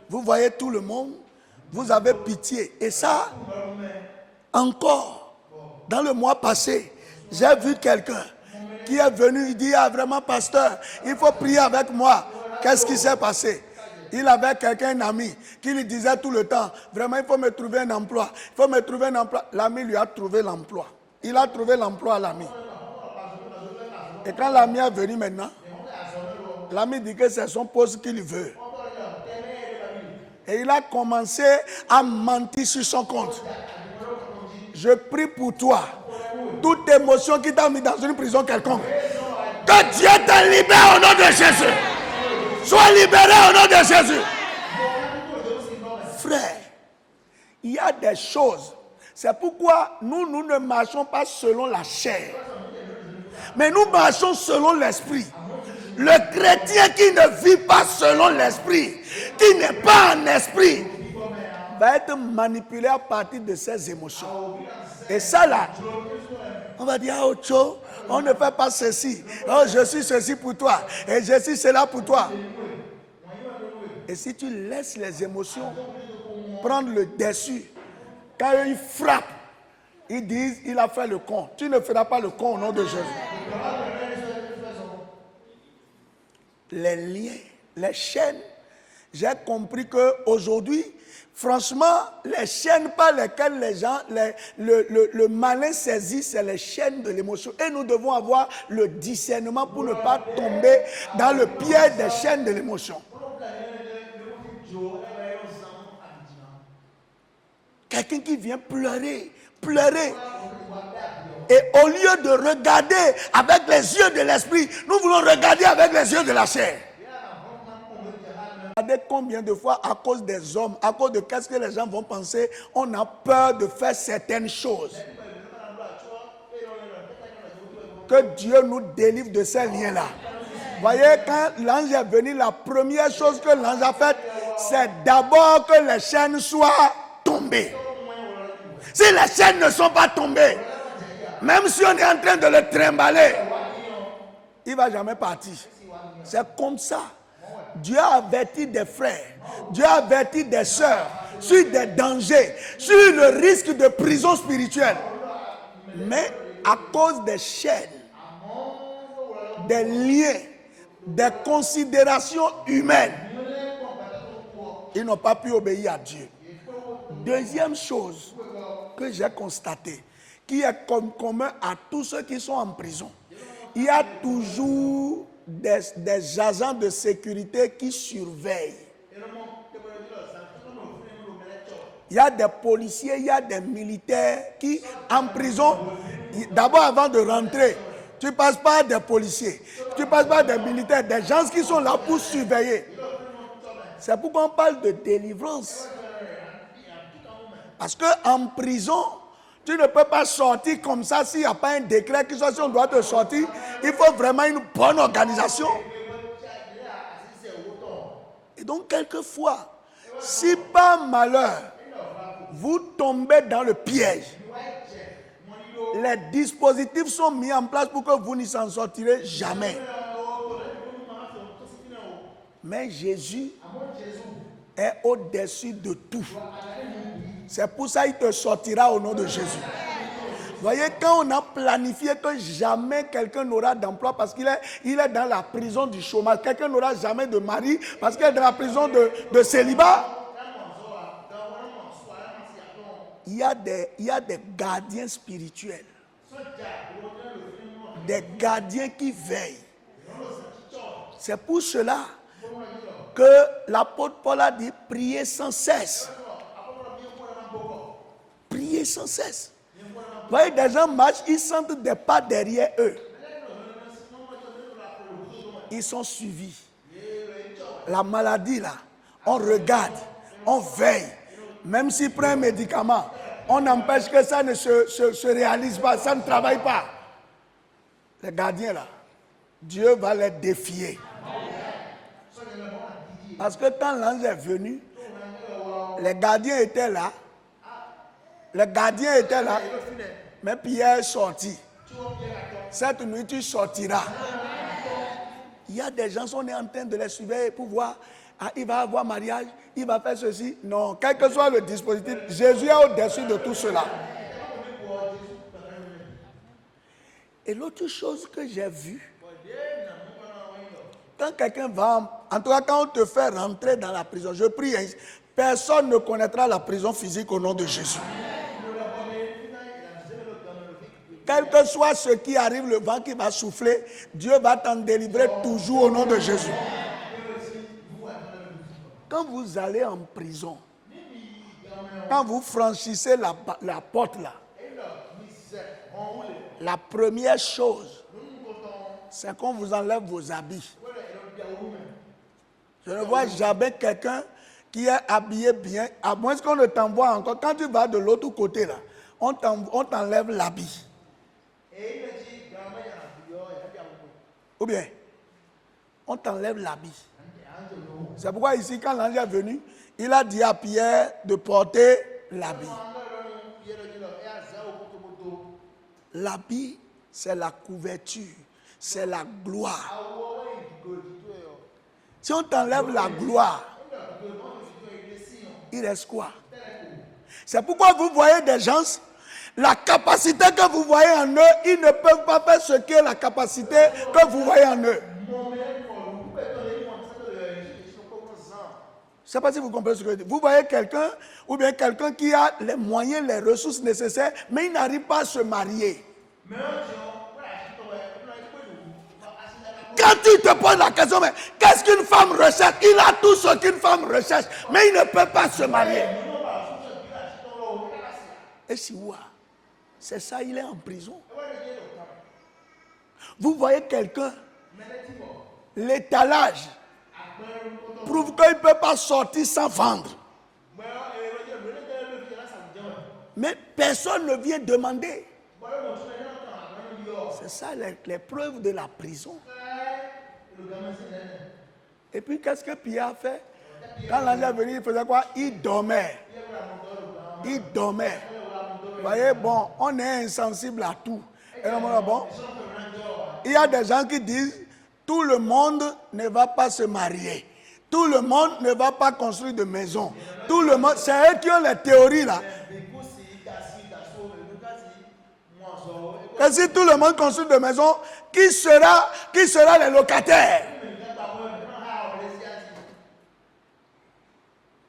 Vous voyez tout le monde, vous avez pitié. Et ça, encore, dans le mois passé, j'ai vu quelqu'un qui est venu, il dit, ah vraiment pasteur, il faut prier avec moi. Qu'est-ce qui s'est passé? Il avait quelqu'un, un ami, qui lui disait tout le temps, vraiment il faut me trouver un emploi, il faut me trouver un emploi. L'ami lui a trouvé l'emploi. Il a trouvé l'emploi à l'ami. Et quand l'ami est venu maintenant, l'ami dit que c'est son poste qu'il veut. Et il a commencé à mentir sur son compte. Je prie pour toi. Toute émotion qui t'a mis dans une prison quelconque, que Dieu te libère au nom de Jésus. Sois libéré au nom de Jésus. Frère, il y a des choses. C'est pourquoi nous ne marchons pas selon la chair. Mais nous marchons selon l'esprit. Le chrétien qui ne vit pas selon l'esprit, qui n'est pas en esprit, va être manipulé à partir de ses émotions. Et ça là, on va dire, oh Tcho, on ne fait pas ceci. Oh, je suis ceci pour toi. Et je suis cela pour toi. Et si tu laisses les émotions prendre le dessus, quand ils frappent, ils disent, il a fait le con. Tu ne feras pas le con au nom de Jésus. Les liens, les chaînes, j'ai compris qu'aujourd'hui, franchement, les chaînes par lesquelles les gens, le malin saisit, c'est les chaînes de l'émotion. Et nous devons avoir le discernement pour ne pas tomber dans le piège des chaînes de l'émotion. Quelqu'un qui vient pleurer. Et au lieu de regarder avec les yeux de l'esprit, nous voulons regarder avec les yeux de la chair. Regardez combien de fois, à cause des hommes, à cause de qu'est-ce que les gens vont penser, on a peur de faire certaines choses. Que Dieu nous délivre de ces liens-là. Voyez, quand l'ange est venu, la première chose que l'ange a faite, c'est d'abord que les chaînes soient tombées. Si les chaînes ne sont pas tombées, même si on est en train de le trimballer, il ne va jamais partir. C'est comme ça. Dieu a averti des frères, Dieu a averti des sœurs sur des dangers, sur le risque de prison spirituelle. Mais à cause des chaînes, des liens, des considérations humaines, ils n'ont pas pu obéir à Dieu. Deuxième chose que j'ai constatée, qui est commun à tous ceux qui sont en prison, il y a toujours des agents de sécurité qui surveillent. Il y a des policiers, il y a des militaires qui, en prison, d'abord avant de rentrer, tu passes par des policiers, tu passes par des militaires, des gens qui sont là pour surveiller. C'est pourquoi on parle de délivrance. Parce qu'en prison, tu ne peux pas sortir comme ça s'il n'y a pas un décret qui soit si on doit te sortir. Il faut vraiment une bonne organisation. Et donc, quelquefois, si par malheur, vous tombez dans le piège, les dispositifs sont mis en place pour que vous n'y s'en sortirez jamais. Mais Jésus est au-dessus de tout. C'est pour ça qu'il te sortira au nom de Jésus. Vous voyez, quand on a planifié que jamais quelqu'un n'aura d'emploi parce qu'il est dans la prison du chômage, quelqu'un n'aura jamais de mari parce qu'il est dans la prison de célibat, il y a des gardiens spirituels, des gardiens qui veillent. C'est pour cela que l'apôtre Paul a dit priez sans cesse. Priez sans cesse. Vous voyez, des gens marchent, ils sentent des pas derrière eux. Ils sont suivis. La maladie là, on regarde, on veille. Même s'il prend un médicament, on empêche que ça ne se réalise pas, ça ne travaille pas. Les gardiens là, Dieu va les défier. Parce que quand l'ange est venu, les gardiens étaient là. Les gardiens étaient là. Mais Pierre est sorti. Cette nuit, tu sortiras. Il y a des gens, on est en train de les surveiller pour voir. Ah, il va avoir mariage, il va faire ceci. Non, quel que soit le dispositif, Jésus est au-dessus de tout cela. Et l'autre chose que j'ai vue, quand quelqu'un va, en tout cas quand on te fait rentrer dans la prison, je prie, personne ne connaîtra la prison physique au nom de Jésus. Quel que soit ce qui arrive, le vent qui va souffler, Dieu va t'en délivrer toujours au nom de Jésus. Quand vous allez en prison, quand vous franchissez la porte là, la première chose, c'est qu'on vous enlève vos habits. Je ne vois jamais quelqu'un qui est habillé bien, à moins qu'on ne t'envoie encore. Quand tu vas de l'autre côté là, on t'enlève l'habit. Ou bien, on t'enlève l'habit. C'est pourquoi ici, quand l'ange est venu, il a dit à Pierre de porter l'habit. L'habit, c'est la couverture, c'est la gloire. Si on t'enlève la gloire, il reste quoi? C'est pourquoi vous voyez des gens, la capacité que vous voyez en eux, ils ne peuvent pas faire ce qu'est la capacité que vous voyez en eux. Je ne sais pas si vous comprenez ce que je dis. Vous voyez quelqu'un, ou bien quelqu'un qui a les moyens, les ressources nécessaires, mais il n'arrive pas à se marier. Quand tu te poses la question, mais qu'est-ce qu'une femme recherche? Il a tout ce qu'une femme recherche, mais il ne peut pas se marier. Et si ouais, c'est ça, il est en prison. Vous voyez quelqu'un, l'étalage prouve qu'il ne peut pas sortir sans vendre. Mais personne ne vient demander. C'est ça les preuves de la prison. Et puis qu'est-ce que Pierre a fait? Quand l'ange est venu, il faisait quoi? Il dormait. Il dormait. Vous voyez, bon, on est insensible à tout. Et bon, il y a des gens qui disent, tout le monde ne va pas se marier. Tout le monde ne va pas construire de maison. Tout le monde, c'est eux qui ont les théories là. Et si tout le monde construit de maison, qui sera les locataires?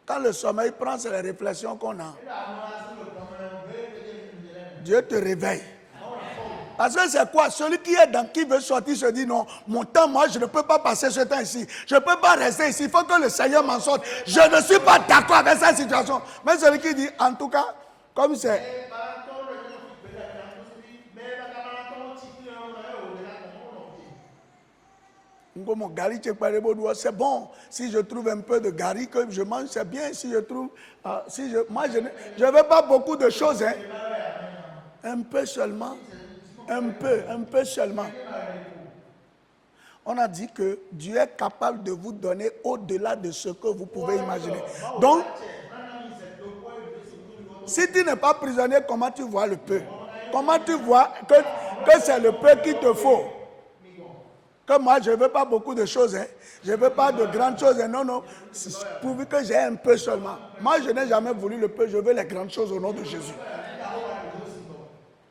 Quand le sommeil prend, c'est les réflexions qu'on a. Dieu te réveille. Parce que c'est quoi? Celui qui veut sortir se dit non, mon temps, moi, je ne peux pas passer ce temps ici. Je ne peux pas rester ici. Il faut que le Seigneur m'en sorte. Je ne suis pas d'accord avec cette situation. Mais celui qui dit, en tout cas, comme c'est... C'est bon, si je trouve un peu de gari que je mange, c'est bien. Si je trouve, moi je ne veux pas beaucoup de choses, hein. Un peu seulement, un peu seulement. On a dit que Dieu est capable de vous donner au-delà de ce que vous pouvez imaginer. Donc, si tu n'es pas prisonnier, comment tu vois le peu? Comment tu vois que c'est le peu qu'il te faut? Que moi, je ne veux pas beaucoup de choses. Hein. Je ne veux pas de grandes choses. Hein. Non, non. Pourvu que j'ai un peu seulement. Moi, je n'ai jamais voulu le peu. Je veux les grandes choses au nom de Jésus.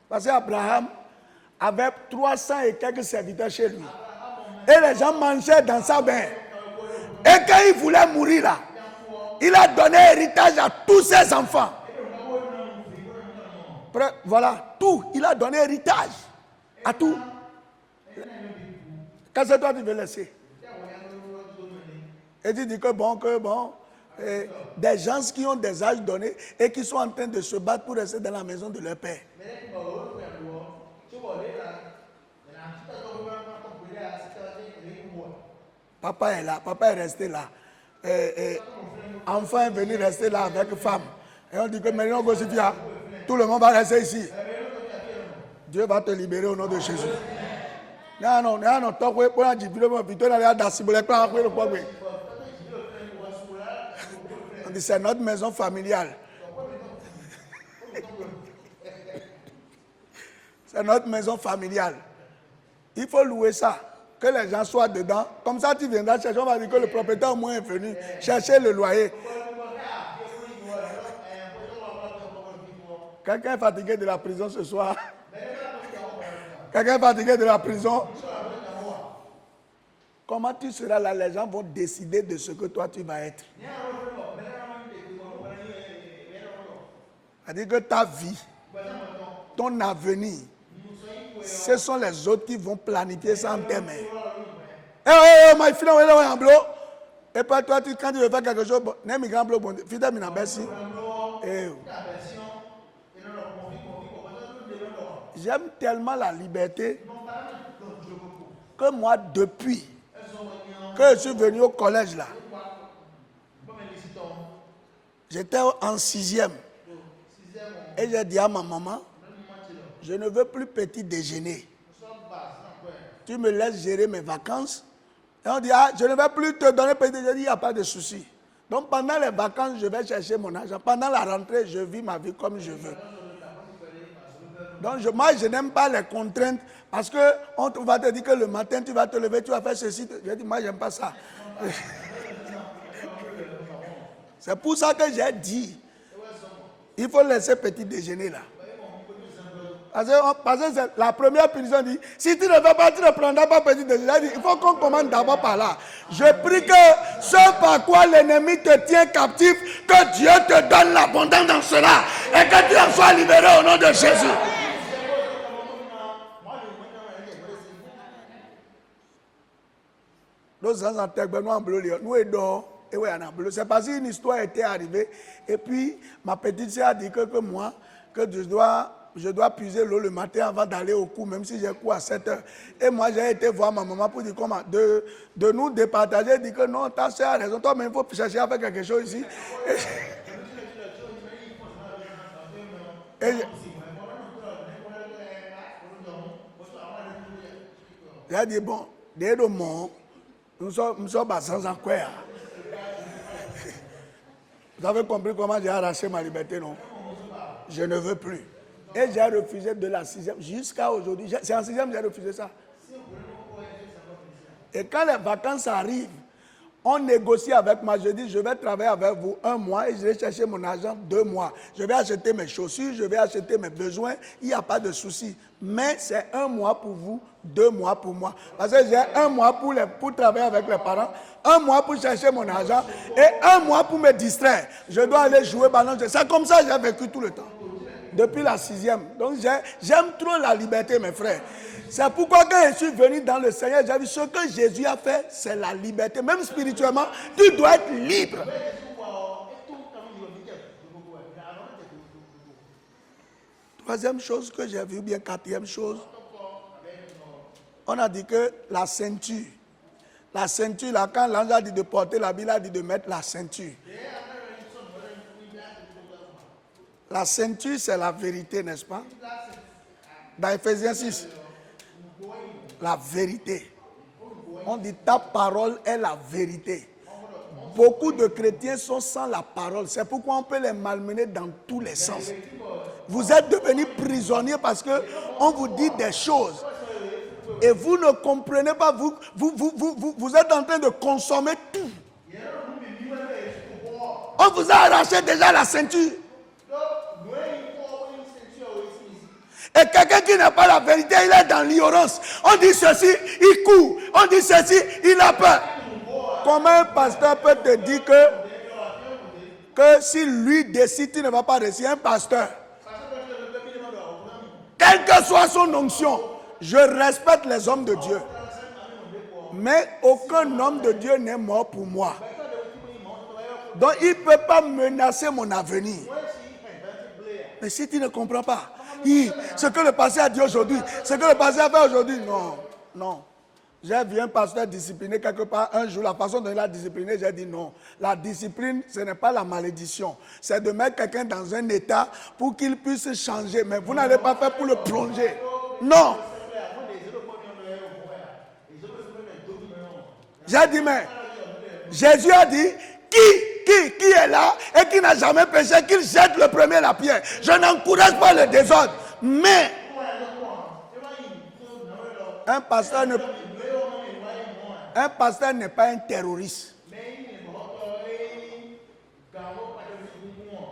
Parce qu'Abraham avait 300 et quelques serviteurs chez lui. Et les gens mangeaient dans sa main. Et quand il voulait mourir là, il a donné héritage à tous ses enfants. Voilà, tout. Il a donné héritage à tout. Qu'est-ce que toi tu veux laisser? Et tu dis que bon, des gens qui ont des âges donnés et qui sont en train de se battre pour rester dans la maison de leur père. Papa est là, papa est resté là. Enfant est venu rester là avec femme. Et on dit que maintenant, tout le monde va rester ici. Dieu va te libérer au nom de Jésus. On dit c'est notre maison familiale. C'est notre maison familiale. Il faut louer ça. Que les gens soient dedans. Comme ça, tu viendras chercher. On va dire que le propriétaire au moins est venu chercher le loyer. Quelqu'un est fatigué de la prison ce soir. Quelqu'un est fatigué de la prison. Comment tu seras là? Les gens vont décider de ce que toi tu vas être. C'est-à-dire que ta vie, ton avenir, ce sont les autres qui vont planifier ça en tes mains. My friend, et pas toi, quand tu veux faire quelque chose, j'aime tellement la liberté que moi, depuis que je suis venu au collège là, j'étais en 6e. Et j'ai dit à ma maman, je ne veux plus petit déjeuner. Tu me laisses gérer mes vacances. Et on dit, je ne vais plus te donner petit déjeuner, il n'y a pas de souci. Donc pendant les vacances, je vais chercher mon argent. Pendant la rentrée, je vis ma vie comme je veux. Donc moi, je n'aime pas les contraintes parce qu'on va te dire que le matin, tu vas te lever, tu vas faire ceci. Je dis, moi, je n'aime pas ça. C'est pour ça que j'ai dit, il faut laisser petit déjeuner là. Parce que c'est la première punition dit, si tu ne veux pas, tu ne prendras pas petit déjeuner. Il faut qu'on commence d'abord par là. Je prie que ce par quoi l'ennemi te tient captif, que Dieu te donne l'abondance dans cela et que tu en sois libéré au nom de Jésus. C'est parce qu'une histoire était arrivée et puis ma petite soeur a dit que moi, que je dois puiser l'eau le matin avant d'aller au cours, même si j'ai cours à 7 heures. Et moi, j'ai été voir ma maman pour dire comment de nous départager. Elle dit que non, ta soeur a raison, toi, mais il faut chercher à faire quelque chose ici. J'ai dit, bon, dès le moment, nous sommes sans encore. Vous avez compris comment j'ai arraché ma liberté, non? Je ne veux plus. Et j'ai refusé de la 6e jusqu'à aujourd'hui. C'est en 6e que j'ai refusé ça. Et quand les vacances arrivent, On négocie avec moi, je dis je vais travailler avec vous 1 mois et je vais chercher mon argent 2 mois. Je vais acheter mes chaussures, je vais acheter mes besoins, il n'y a pas de souci. Mais c'est 1 mois pour vous, 2 mois pour moi. Parce que j'ai 1 mois pour travailler avec les parents, 1 mois pour chercher mon argent et 1 mois pour me distraire. Je dois aller jouer ballon. C'est comme ça que j'ai vécu tout le temps. Depuis la 6e. Donc j'aime trop la liberté, mes frères. C'est pourquoi quand je suis venu dans le Seigneur, j'ai vu ce que Jésus a fait, c'est la liberté. Même spirituellement, tu dois être libre. Troisième chose que j'ai vu, bien 4e chose, on a dit que la ceinture, là, quand l'ange a dit de porter la Bible, a dit de mettre la ceinture. La ceinture, c'est la vérité, n'est-ce pas? Dans Ephésiens 6. La vérité. On dit ta parole est la vérité. Beaucoup de chrétiens sont sans la parole. C'est pourquoi on peut les malmener dans tous les sens. Vous êtes devenus prisonniers parce qu'on vous dit des choses. Et vous ne comprenez pas. Vous êtes en train de consommer tout. On vous a arraché déjà la ceinture. Et quelqu'un qui n'a pas la vérité, il est dans l'ignorance. On dit ceci, il court. On dit ceci, il a peur. Comment un pasteur peut te dire que si lui décide, tu ne vas pas réussir? Un pasteur, quelle que soit son onction, je respecte les hommes de Dieu. Mais aucun homme de Dieu n'est mort pour moi. Donc il ne peut pas menacer mon avenir. Mais si tu ne comprends pas, ce que le pasteur a dit aujourd'hui, ce que le pasteur a fait aujourd'hui, non. J'ai vu un pasteur discipliner quelque part un jour, la façon dont il a discipliné, j'ai dit non. La discipline, ce n'est pas la malédiction. C'est de mettre quelqu'un dans un état pour qu'il puisse changer. Mais vous n'allez pas faire pour le plonger. Non. J'ai dit, mais Jésus a dit, qui est là et qui n'a jamais péché, qu'il jette le premier la pierre. Je n'encourage pas le désordre. Mais un pasteur n'est pas un terroriste.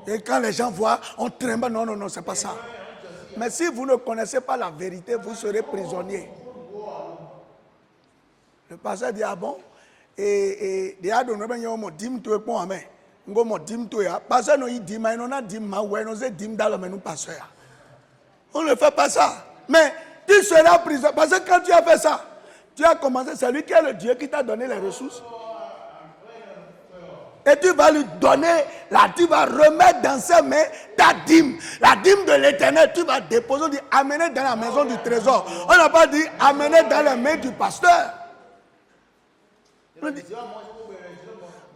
Et quand les gens voient, on tremble. Non, c'est pas ça. Mais si vous ne connaissez pas la vérité, vous serez prisonnier. Le pasteur dit, ah bon? Et il y a des gens qui ont dit, on ne fait pas ça. Mais tu seras prisonnier. Parce que quand tu as fait ça, tu as commencé, c'est lui qui est le Dieu qui t'a donné les ressources. Et tu vas lui donner, tu vas remettre dans ses mains ta dîme. La dîme de l'Éternel, tu vas déposer, on dit amener dans la maison du trésor. On n'a pas dit amener dans les mains du pasteur.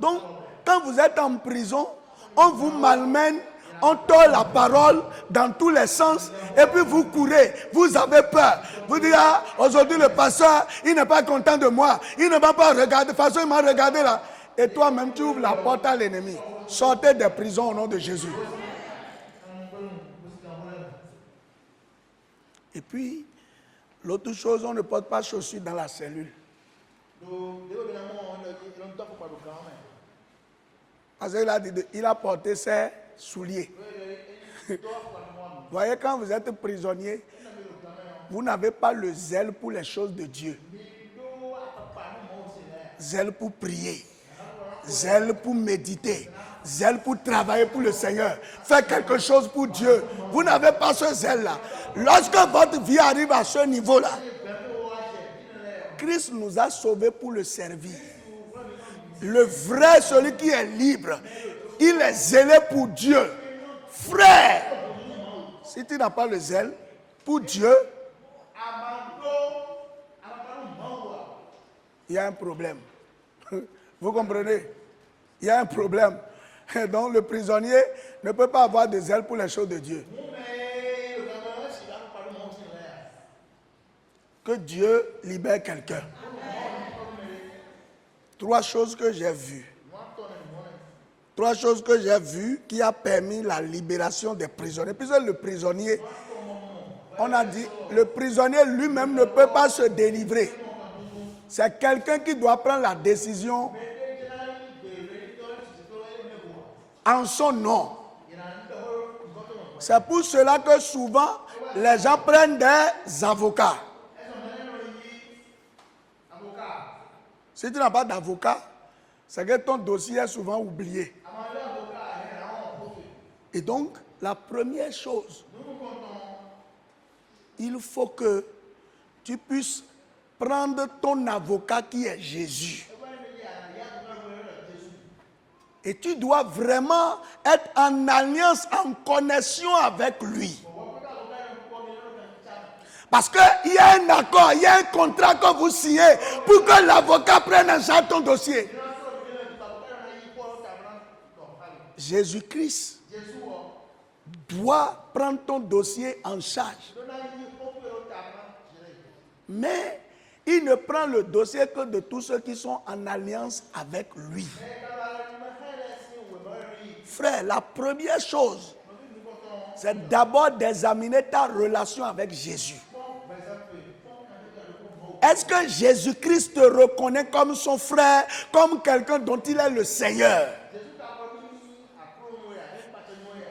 Donc, quand vous êtes en prison, on vous malmène, on tord la parole dans tous les sens, et puis vous courez, vous avez peur. Vous dites, aujourd'hui le pasteur, il n'est pas content de moi, il ne m'a pas regardé, de toute façon il m'a regardé là. Et toi-même, tu ouvres la porte à l'ennemi. Sortez des prisons au nom de Jésus. Et puis, l'autre chose, on ne porte pas chaussures dans la cellule. Parce qu'il a porté ses souliers. Vous voyez, quand vous êtes prisonnier, vous n'avez pas le zèle pour les choses de Dieu. Zèle pour prier. Zèle pour méditer. Zèle pour travailler pour le Seigneur. Faire quelque chose pour Dieu. Vous n'avez pas ce zèle-là. Lorsque votre vie arrive à ce niveau-là, Christ nous a sauvés pour le servir. Le vrai, celui qui est libre, il est zélé pour Dieu. Frère, si tu n'as pas le zèle pour Dieu, il y a un problème. Vous comprenez? Il y a un problème. Donc le prisonnier ne peut pas avoir de zèle pour les choses de Dieu. Que Dieu libère quelqu'un. 3 choses que j'ai vues. 3 choses que j'ai vues qui a permis la libération des prisonniers. Puisque le prisonnier, on a dit, le prisonnier lui-même ne peut pas se délivrer. C'est quelqu'un qui doit prendre la décision en son nom. C'est pour cela que souvent, les gens prennent des avocats. Si tu n'as pas d'avocat, c'est que ton dossier est souvent oublié. Et donc, la première chose, il faut que tu puisses prendre ton avocat qui est Jésus. Et tu dois vraiment être en alliance, en connexion avec lui. Parce qu'il y a un accord, il y a un contrat que vous signez pour que l'avocat prenne en charge ton dossier. Jésus-Christ doit prendre ton dossier en charge. Mais il ne prend le dossier que de tous ceux qui sont en alliance avec lui. Frère, la première chose, c'est d'abord d'examiner ta relation avec Jésus. Est-ce que Jésus-Christ te reconnaît comme son frère, comme quelqu'un dont il est le Seigneur?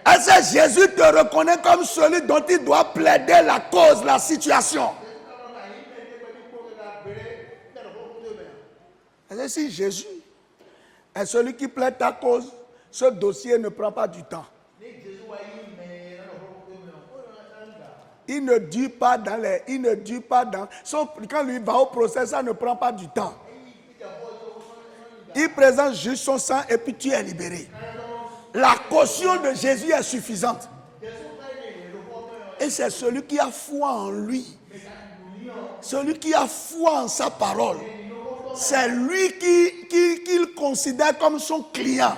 Est-ce que Jésus te reconnaît comme celui dont il doit plaider la cause, la situation? Est-ce que si Jésus est celui qui plaide ta cause, ce dossier ne prend pas du temps? Il ne dure pas dans les... Il ne dure pas dans... Quand lui va au procès, ça ne prend pas du temps. Il présente juste son sang et puis tu es libéré. La caution de Jésus est suffisante. Et c'est celui qui a foi en lui. Celui qui a foi en sa parole. C'est lui qu'il considère comme son client.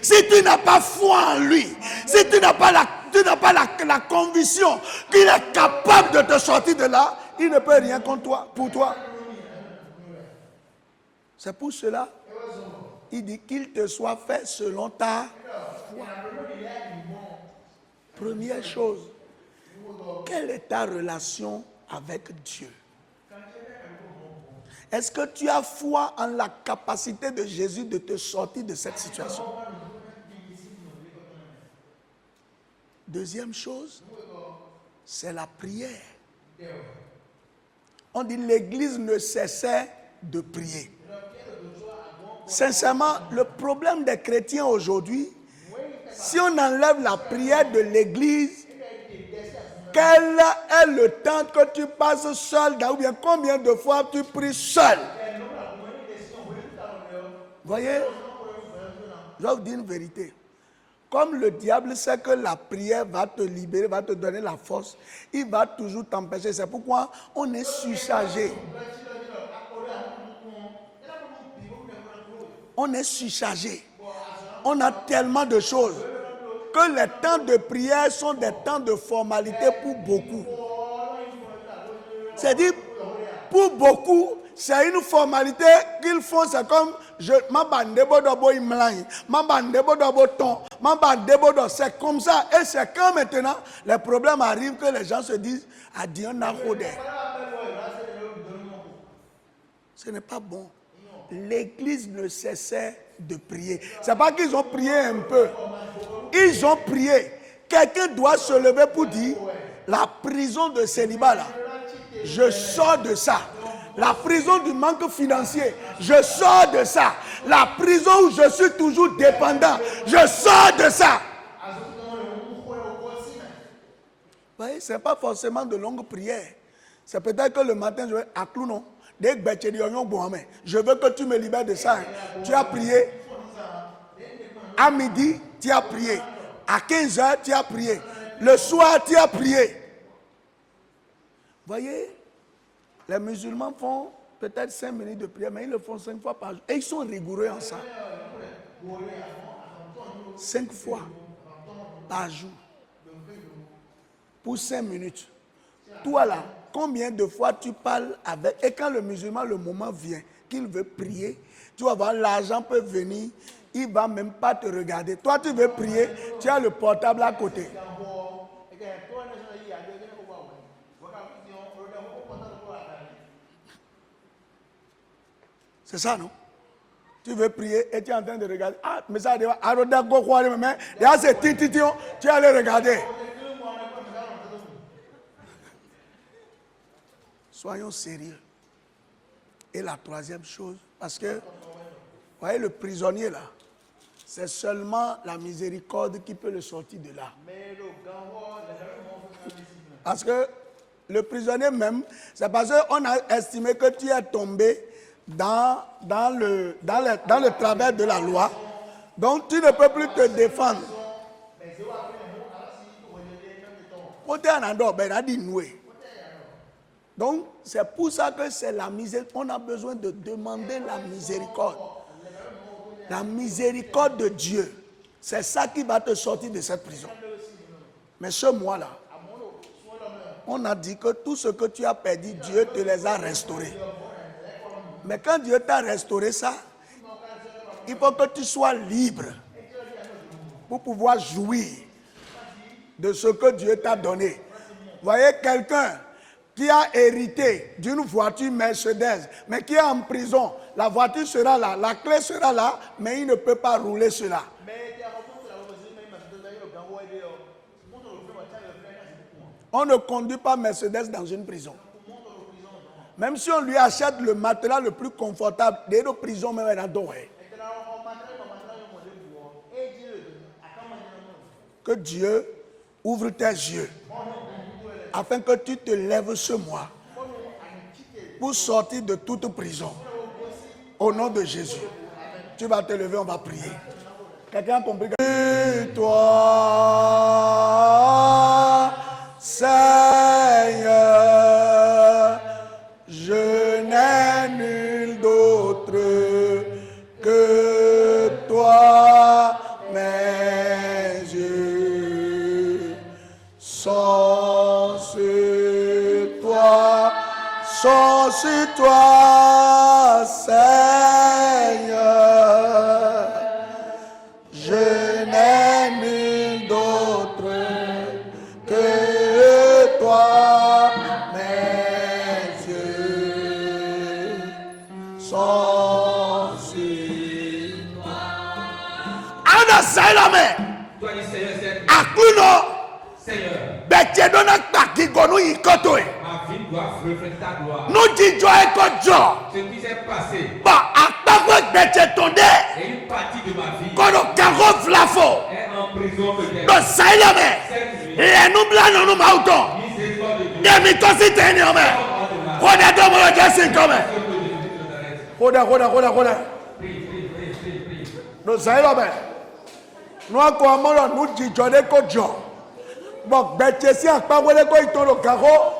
Si tu n'as pas foi en lui, si tu n'as pas la conviction qu'il est capable de te sortir de là, il ne peut rien contre toi, pour toi. C'est pour cela, il dit qu'il te soit fait selon ta foi. Première chose, quelle est ta relation avec Dieu? Est-ce que tu as foi en la capacité de Jésus de te sortir de cette situation? Deuxième chose, c'est la prière. On dit l'église ne cessait de prier. Sincèrement, le problème des chrétiens aujourd'hui, si on enlève la prière de l'église, quel est le temps que tu passes seul, ou bien combien de fois tu pries seul? Voyez, je vais vous dire une vérité. Comme le diable sait que la prière va te libérer, va te donner la force, il va toujours t'empêcher. C'est pourquoi on est surchargé. On est surchargé. On a tellement de choses que les temps de prière sont des temps de formalité pour beaucoup. C'est-à-dire, pour beaucoup, c'est une formalité qu'ils font, c'est comme c'est comme ça. Et c'est quand maintenant les problèmes arrivent que les gens se disent ce n'est pas bon. L'église ne cessait de prier. C'est pas qu'ils ont prié un peu. Ils ont prié. Quelqu'un doit se lever pour dire la prison de célibat là, je sors de ça. La prison du manque financier, je sors de ça. La prison où je suis toujours dépendant, je sors de ça. Vous voyez, ce n'est pas forcément de longues prières. C'est peut-être que le matin, je vais à Clounon. Je veux que tu me libères de ça. Tu as prié. À midi, tu as prié. À 15h, tu as prié. Le soir, tu as prié. Vous voyez, les musulmans font peut-être 5 minutes de prière, mais ils le font 5 fois par jour. Et ils sont rigoureux en ça. 5 fois par jour. Pour 5 minutes. Toi là, combien de fois tu parles avec... Et quand le musulman, le moment vient, qu'il veut prier, tu vas voir, l'argent peut venir, il ne va même pas te regarder. Toi, tu veux prier, tu as le portable à côté. C'est ça, non? Tu veux prier et tu es en train de regarder. Ah, mais ça, tu es allé regarder. Soyons sérieux. Et la troisième chose, parce que, vous voyez le prisonnier là, c'est seulement la miséricorde qui peut le sortir de là. Parce que le prisonnier même, c'est parce qu'on a estimé que tu es tombé dans le travers de la loi. Donc tu ne peux plus te défendre. Donc c'est pour ça que c'est la miséricorde. On a besoin de demander la miséricorde. La miséricorde de Dieu. C'est ça qui va te sortir de cette prison. Mais ce mois-là, on a dit que tout ce que tu as perdu, Dieu te les a restaurés. Mais quand Dieu t'a restauré ça, il faut que tu sois libre pour pouvoir jouir de ce que Dieu t'a donné. Voyez quelqu'un qui a hérité d'une voiture Mercedes, mais qui est en prison, la voiture sera là, la clé sera là, mais il ne peut pas rouler cela. On ne conduit pas Mercedes dans une prison. Même si on lui achète le matelas le plus confortable, des prisons même elle adore. Que Dieu ouvre tes yeux afin que tu te lèves ce mois pour sortir de toute prison. Au nom de Jésus. Tu vas te lever, on va prier. Quelqu'un a compris que... Toi, Seigneur, je n'ai nul d'autre que toi, mes yeux sont sur toi, Seigneur. Je n'ai nul d'autre que toi, mes yeux sont sur toi. Ana Salame, Akuno, Betedona Takigonu Ikotoe. Nous disons que Dieu, Ce qui s'est passé bah, à part Betedonde, est une partie de ma vie qu'on a carreau flafo. est en prison peut-être. Donc, Salame, et nous blancs, nous m'autons. Miséricorde de Dieu. Demi cosite ni ome. Koda domo lo jesi kome. Koda. No sailo be. No ako amoro nu jijode ko jo. Bo beche si apawele ko itoro kaho.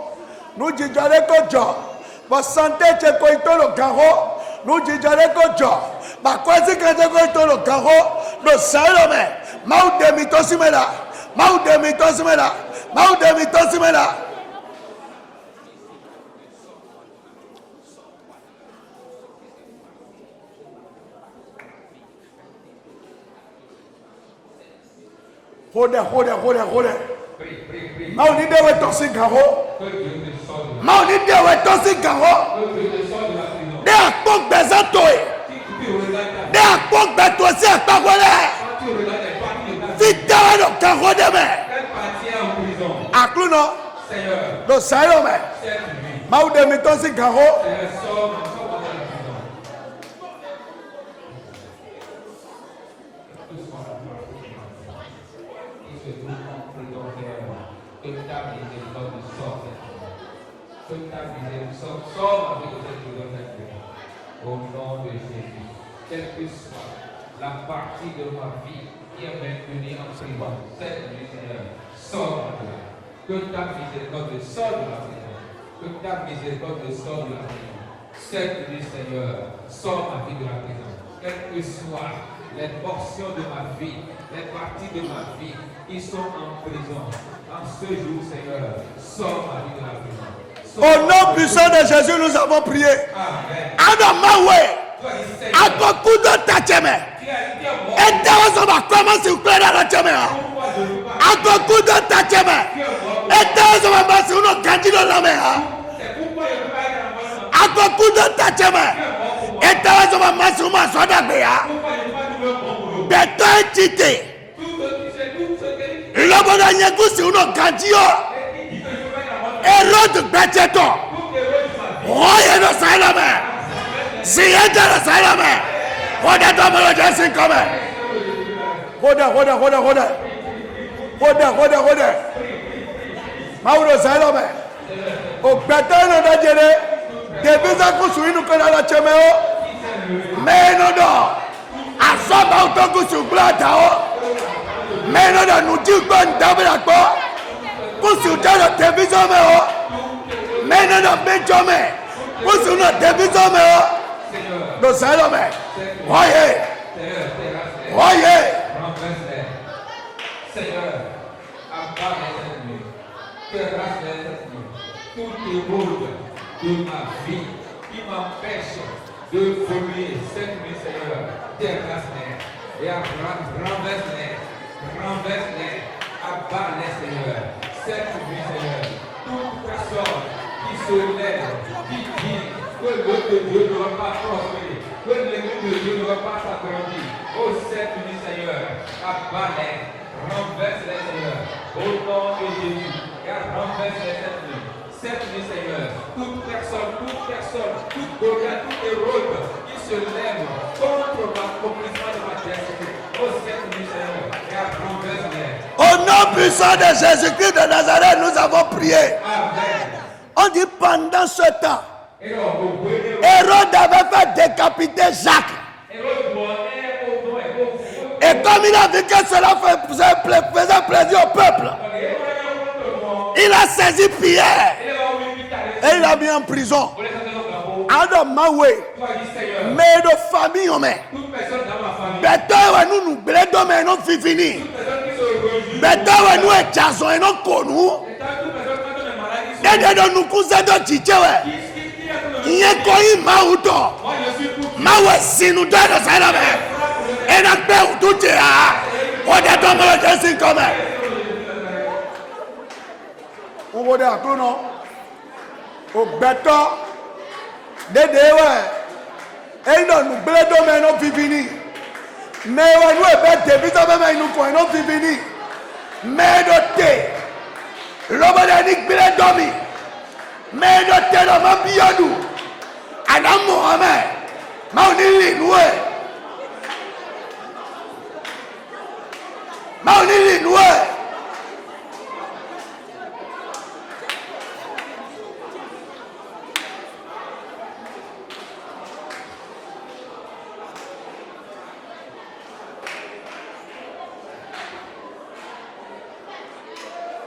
Nu jijode ko jo. Bo sante che ko itoro kaho. Nu jijode ko jo. Ba kwesi kanje ko itoro kaho. No sailo be. Mau demi tosimela. Hold it. Prie. Mau ni dewe tosi kaho. Que Dieu te sorte de la Mau ni dewe tosi kaho. Que Dieu te sorte de la prison. De akpok bezatoe. Si tu regardes ta De akpok betosi akpagwele. Quand tu regardes les parties de ta vie, Vitawe no kaho deme. quelle partie est en prison? Akluno. Seigneur, No sayo me. cette nuit, Mau demi tosi kaho. Seigneur, sors de la prison. Tout soit la qui se trouve en prison, Seigneur, que ta miséricorde sorte. Que ta miséricorde sorte avec cette prison. Au nom de Jésus, quelle que soit la partie de ma vie qui est maintenue en prison, cette nuit, Seigneur, sors de là. Que ta miséricorde sorte de la prison. Que ta miséricorde sorte de la prison. Cette nuit, Seigneur, sors ma vie de la prison. Quelles que soient les portions de ma vie, les parties de ma vie qui sont en prison, en ce jour, Seigneur, sors ma vie de la prison. Au nom puissant de Jésus, nous avons prié. Amen. Adamawe. Toi, Seigneur, Akokudo tacheme. qui a mort, Et Deus va commencer à faire la tacheme. pourquoi je ne veux pas Akokudo tacheme. qui est mort? Et Deus va passer uno kandilo la mea. C'est pourquoi je ne veux pas être en mort. Akokudo tacheme. Qui est mort pour moi? Et Beta zo mama suma soda beya. Beta tite. Loboda nyegusi uno kandio. Erode beteto. Roye no salame. Siyete no salame. Roda domolo jesin come. Roda. Mauro salame. O betano da jere. Devisa kusu inu kana la chemeo. Meno do. Asaba utokusu blata o. Meno do nuti gban dabla ko. Kusu jalo devisa me o. Meno do benjome. Kusu no devisa me o. Do salame. Oye. Seigneur, accorde cette nuit. Que grâce de cette nuit. Tout évolue de ma vie qui m'empêche de voler cette nuit, Seigneur. Tes grâces et renverse-les, abat-les, Seigneur. Cette nuit, Seigneur. Toute personne qui se lève, qui dit que l'œuvre de Dieu ne va pas prospérer, que l'ennemi de Dieu ne va pas s'agrandir. Oh, cette nuit, Seigneur, abat-les. Renverse-les, Seigneur, au nom de Jésus, car renverse-les cette nuit, Seigneur, toute personne, toute Goliath, tout héros qui se lève contre l'accomplissement de ma destinée, oh cette nuit, Seigneur, car renverse-les. Au nom puissant de Jésus-Christ de Nazareth, nous avons prié. Amen. On dit pendant ce temps, Hérode avait fait décapiter Jacques. Et comme il a vu que cela faisait plaisir au peuple, il a saisi Pierre et il l'a mis en prison. Adam Mawe, mais de famille, nous blédons, mais non fini. Bédons, nous et Jason, et non connu. Et nous cousins de Titchewe. Il y a quoi, Maouto. Mawe, si nous donnons ça là. Et la paix où tout est là, on est dans le dessin comme ça. On va dire tout non. Au béton, des déwés. Et nous blédons mais non fini. Mais nous est bête, mais nous non fini. Mais de thé. L'homme de Nick blédons. Mais de thé, l'homme biodou. Adam Mohamed. Maunili, nous. Maunili, nous.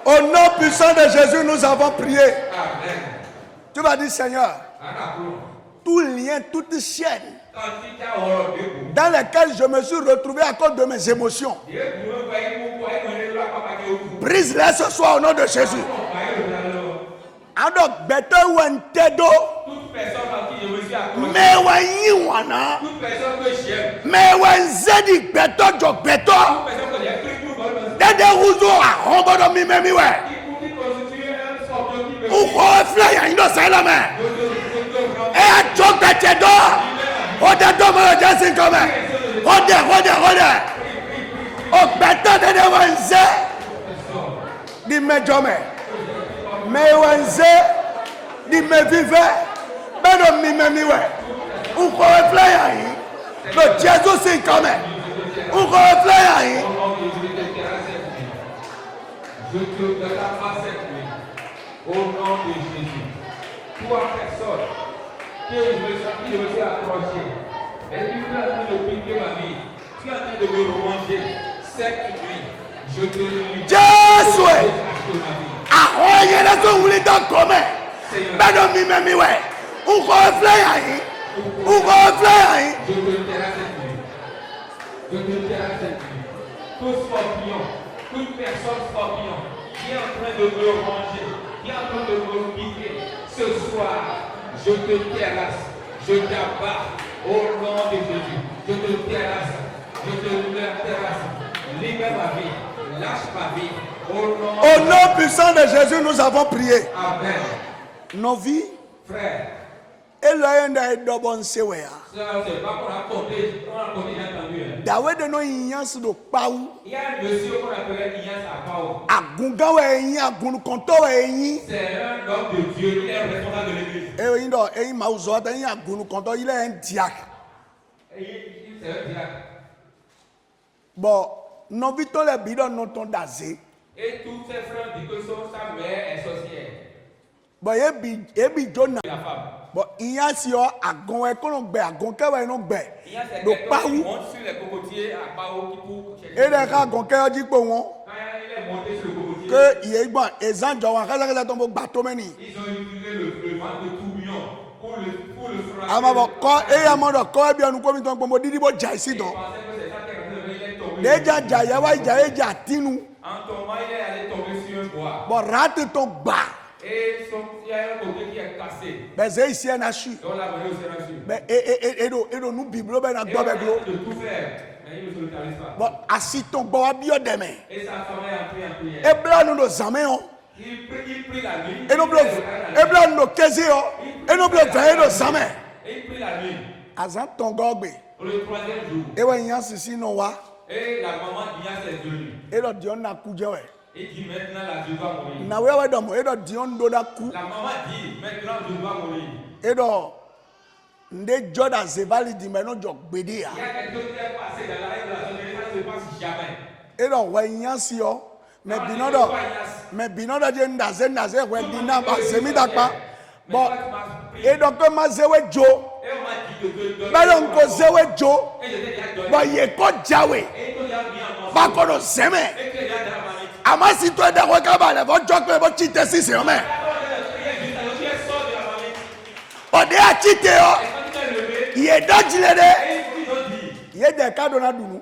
Au nom puissant de Jésus, nous avons prié. Amen. Tu vas dire, Seigneur, tout lien, toute chaîne dans laquelle je me suis retrouvé à cause de mes émotions, brise-les ce soir au nom de Jésus. Alors, better when tedo, mais when you wanna, mais when zedi better jok better. Dede wuzo a hombo do mi memi we. Uko flyer indo salame. E a jok better do. Ode do mo jesin come. Ode. O better dede wanze. Di me jome. Me wanze. Di me vive. Bedo mi memi we. Uko flyer yi. Lo Jesus sin come. Uko flyer yi. Je te déclare cette nuit, au nom de Jésus, toi personne qui je me suis accroché, et qui est en train de piquer ma vie, qui est en train de me remanger, cette nuit, je te lis. Jésus! Ahoye la so wuli do come. Bedo mi memi we. Uko flyer yi. Je te déclare cette nuit. Tout scorpion, toute personne scorpion qui est en train de me manger, qui est en train de me piquer, ce soir, je te terrasse, je t'abats au nom de Jésus. Je te terrasse, libère ma vie, lâche ma vie. Au nom puissant de Jésus, nous avons prié. Amen. Nos vies Frère Eloyenda edobon sewea. Ça, c'est pas qu'on a compté, on a compté, j'ai entendu. Dawe no yans do paou. Il y a un monsieur qu'on appelait Ignace Akao. Agunga we yin agun konto we yin. C'est un homme de Dieu, il est responsable de l'église. E yin do e yin mauzo ata yin agun konto il est un diacre. Et c'est un diacre. Bon, non vito le bidon non ton dazé. Et tous ses frères disent que sa mère est sorcière. Bon, ebi jona. La femme. Bon, yans yo agun we kono gbe agun ke we no gbe. Ignace est Do quelqu'un qui paou. monte sur les cocotiers à Pao qui pour chercher. E de ka agun ke yo jipo won. Quand il est monté sur le cocotier, Que yé gbon ezan jo wan kala tombo gbato meni. ils ont utilisé le vent de tourbillon pour le frapper. Ama bo ko e ya mo do ko bi anu ko mi ton gbo didi bo ja isi Il don. pensait que c'est ça qui est arrivé, il est tombé. Deja ja ya wa ja e ja tinu. En tombant, il est allé tomber sur un bois. Bon, rate ton gba. Et il y a un côté qui est cassé. Ben ze isi na chu. Donc la volée aussi là-dessus. Ben e do nu biblo ben na Et do on be a glo. essayé de tout faire, mais il ne se localise pas. Bon, asi ton gbo wa bi o deme. Et sa femme est entrée en E prière. bla nu do zame on. Il prie la nuit. E no blo nu keze yo. E no blo va e do zame. Et il prie la nuit. Azan ton gogbe. Pour le troisième jour. E wa yan sisi no wa. Et la maman d'Ignace est venue. E do dion na kuje we. Il dit maintenant la je dois mourir. Na we we do mo e do dion do da ku. La maman dit maintenant je dois mourir. E do nde joda zevali di me no jo gbede ya. Il y a quelque chose qui est passé dans la règle de la société, ça ne se passe jamais. E do we yan si yo. Me bino do je ndaze we dina ba semi da pa. Bon, et donc ma zewe jo. Et on m'a dit de donner. Ba don ko zewe jo. Et je t'ai déjà donné. Ba ye ko jawe. Et il a mis en Ba ko do seme. Et que j'ai déjà marité. Ama si to da ko ka ba le bo jo ko bo chite si se o me. O de a chite o. Ye do jile de. Ye de ka do na dunu.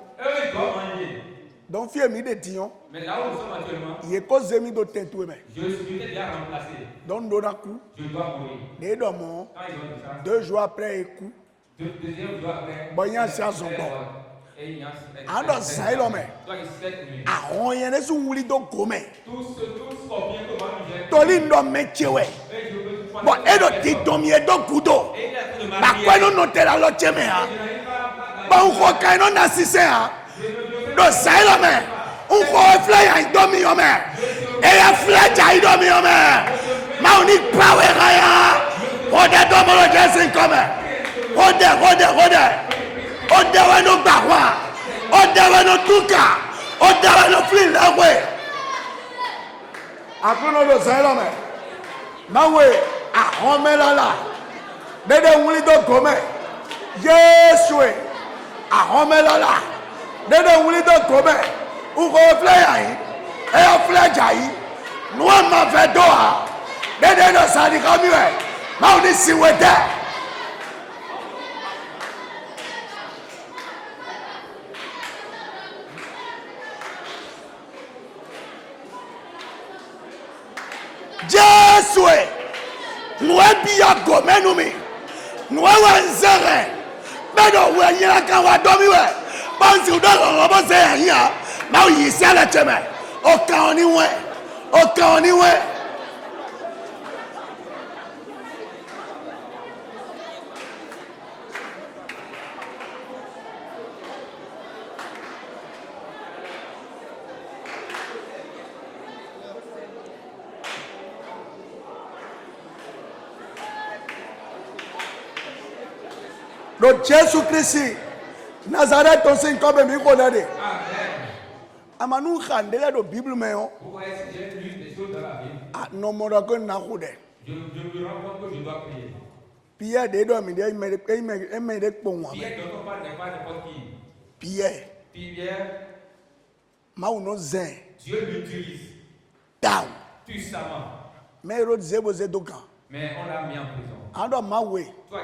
Donc fie mi de tiyon. Mais là où nous sommes actuellement, Ye ko zemi do tentu me. je suis déjà remplacé. Donc do na ku. Je dois mourir. De do mo. Quand ils ont dit ça, 2 jours après eku. deuxième jour après, Bon, il y a un séance encore. et il y a Ando sai lo me. donc cette nuit, Ahon ye ne su wuli do gome. tous scorpions que moi j'ai Toli ndo mechewe. et je veux tout Bon, edo ti domi edo kudo. et il a fait de Ba marier. kwenu no tela lo cheme ha. Ba unko kaino na sise ha. Do sai lo me. Unko fly ya domi yo me. E ya fly ja domi yo me. Ma uni power ya. Ode do mo lo jesin come. Ode. Ode we no gbawa. Ode we no tuka. Ode we no fly la we. Akuno do sai lo me. Mawe ahon melala. Dede wuli do gome. Yesu e. Ahon melala. Dede wuli do gome. Uko flyer yi. E flyer jayi. Nuwa ma fe do ha. Dede do sadi kami we. Ma uni siwete. Jesu e. Nuwe biya gome numi. Nuwe wanzere. Bedo we nyina kan wa domi we. Bansi udo robo se ya. Ma o yi se la cheme. O kan oni we. O kan oni we. Do Jesu Christi Nazareth ton sin comme mi ko na de. Amen. Amanu khandele do Bible me yo. Pourquoi est-ce que j'ai lu des choses dans la Bible? Ah no mo do ko na ko de. Je me rends compte que je dois prier. Pierre de do mi de me de po won. Pierre, dont on parle n'est pas n'importe qui. Pierre Pierre, ma uno zen Dieu l'utilise down. puissamment. Me ro zebo ze dokan. Mais on l'a mis en prison. Ando ma we. Toi,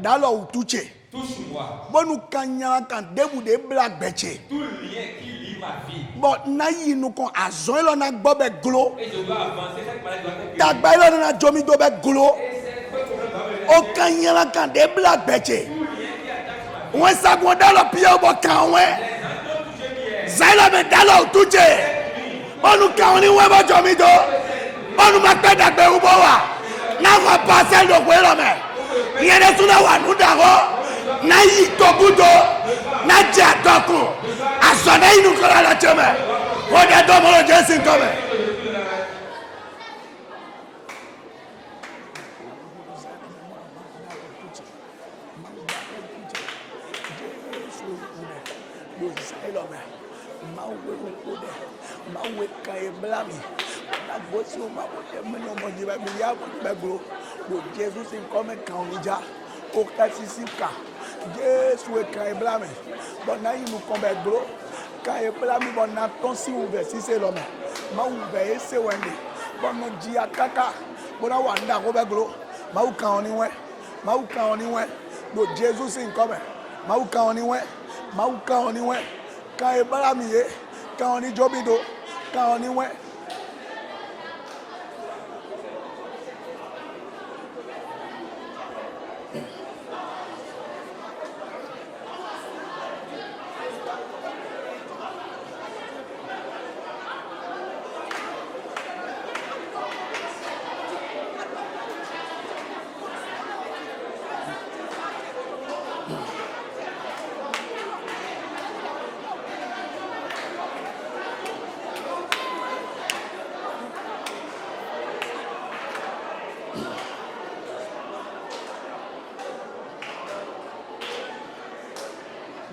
Dalo utuche. touche-moi. Bonu kanya kan debu de black beche. Tout lien qui lie ma vie. But na yi nu kon azon lo na gbo be glo. Et je dois avancer. Cette maladie doit être guérie. Dagba lo na jomi do be glo. Et c'est ce problème doit me O kanya kan de black beche. Tout lien qui attache ma vie. Wọ́n sagun dálọ̀ píẹ́ ọmọ kan wẹ́. Les gens ont touché Pierre. Zaila mi dálọ̀ òtúnjẹ. Bọ́ọ̀nù kan ní wọ́n bọ́jọ́ mi tó. Bọ́ọ̀nù máa pẹ́ dàgbẹ́ wúbọ̀ wá. Náà wọ́n pa sẹ́yìn òkú ẹ̀rọ mẹ́. Yene suna wanu dago. Na yitobudo. Na jatoko. Asona inu kola la cheme. Oda domolo Jésus comme. Jésus est comme un candidat au Cassisica. Jésus est quand il blâme. Bon, là, il nous combat gros. Quand il blâme, bon, n'a ton si ouvert, si c'est l'homme. Ma ouvert, c'est Wendy. Bon, nous dit à Kaka. Bon, là, on a Robert Gros. Ma ou quand on y est. Ma ou quand on y est. Donc, Jésus c'est comme. Ma ou quand on y est. Ma ou quand on y est. Quand il blâme, quand on y jobido. Quand on y est.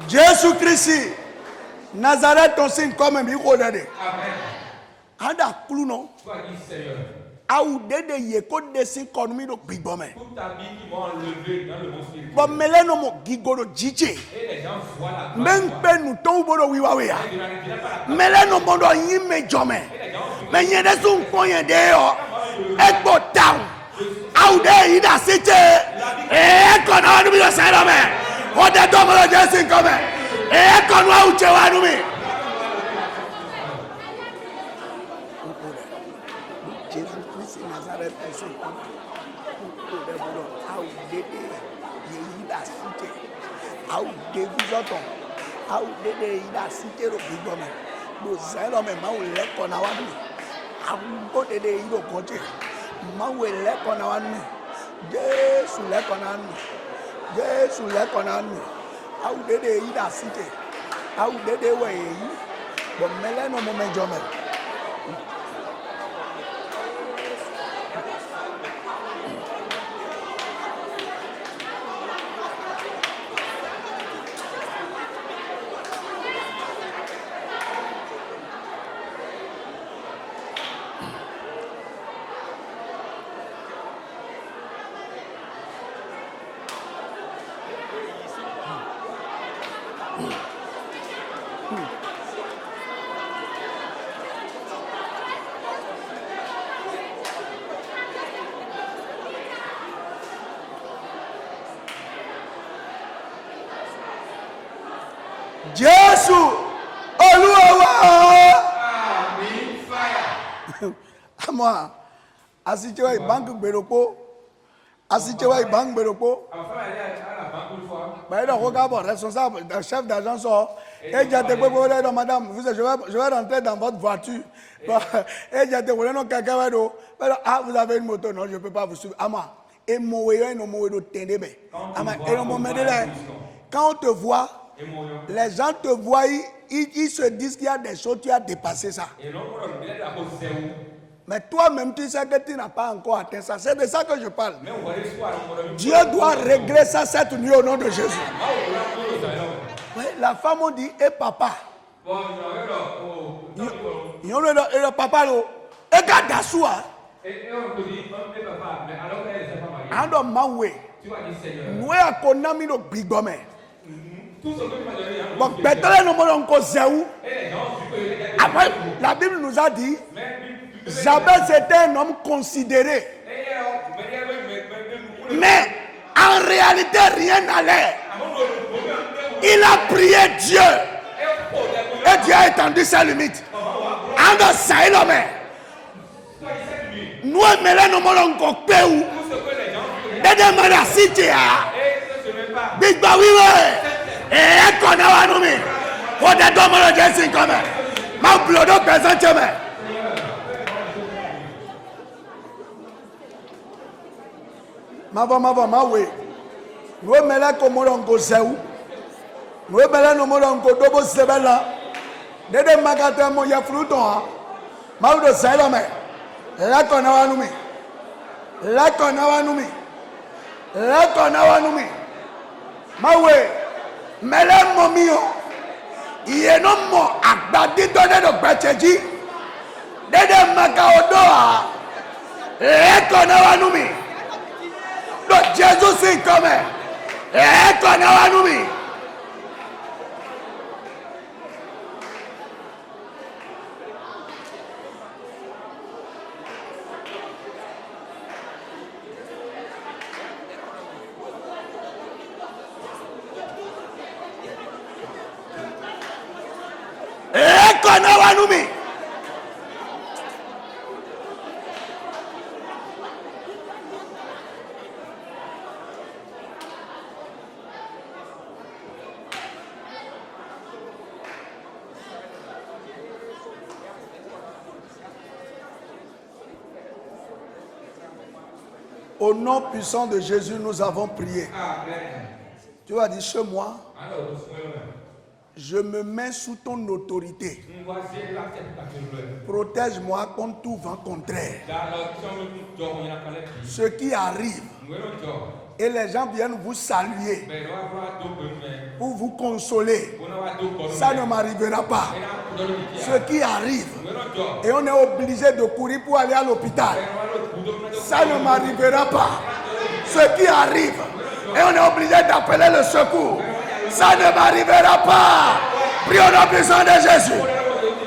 Jésus-Christ, Nazareth, ton signe comme un micro d'année. Amen. Anda clou non. Aou dede yeko desi konumi do bigome. Toute ta vie qui vont enlever dans le monde spirituel. Bon meleno mo gigoro jije. Et les gens voient la Men pe nou to bodo wiwawe ya. Meleno mondo yime jome. Men yene sun konye de yo. Ekbo town. Aou de ida cité. Kono anu mi do sero me. Ode do mo Jésus comme. Kono a uche wanu mi. Jésus-Christ Nazareth person. Aou dede ida cité. Aou de visoton. Aou dede ida cité ro bigome. Do sero me ma o le kona wanu. Aou dede ido konche. Ma o le kona wanu. Jésus le kona wanu. Jésus le kona wanu. Aou dede ida cité. Aou dede we yi. Bon mele no mo menjome. Jésus, Oluwa. Amen. Fire. Moi, asitiwa banque beropo. Asitiwa banque beropo. Enfin, aller à la banque une fois. Mais le regard responsable, le chef d'agence sort. Et j'ai été pour madame, je vais rentrer dans votre voiture. Et j'ai été pour non quelqu'un ah vous avez une moto, non je ne peux pas vous suivre. Ama, et mon et non mon ténèbre. Ama, et non mon quand on te voit, les gens te voient, ils se disent qu'il y a des choses, tu as dépassé ça. Mais toi-même, tu sais que tu n'as pas encore atteint ça. C'est de ça que je parle. Dieu doit régler ça cette nuit au nom de Jésus. Oui, la femme on dit, et papa. Et le papa, et Gadassoua. Ando mawe. Nous a konami no bigome. Bon, peut-être nous m'ont causé où. Après, la Bible nous a dit, Jabez était un homme considéré. Mais en réalité, rien n'allait. Il a prié Dieu. Et Dieu a étendu ses limites. Ando saïlome. Nous nous m'ont coupé où. Dede mara cité a. Big Bawiwe. Et qu'on a nommé. Pour des dommages de Jésus comme. Ma blodo présente. mawe. Nous mettons comme on goseou. Nous mettons comme on godobo sebela. Dede magata mo ya fruton. Mau do sailome. La konawanumi. La konawanumi. La konawanumi. Mawe. Mele momio. Ieno mo agbadi donne do gbecheji. Dede magaodoa. La konawanumi. Do Jesus sin come. La konawanumi. Au nom puissant de Jésus, nous avons prié. Amen. Tu vas dire, chez moi, je me mets sous ton autorité. Protège-moi contre tout vent contraire. Ce qui arrive, et les gens viennent vous saluer, pour vous consoler, ça ne m'arrivera pas. Ce qui arrive, et on est obligé de courir pour aller à l'hôpital, ça ne m'arrivera pas. Ce qui arrive, et on est obligé d'appeler le secours, ça ne m'arrivera pas. Prions dans la puissance de Jésus.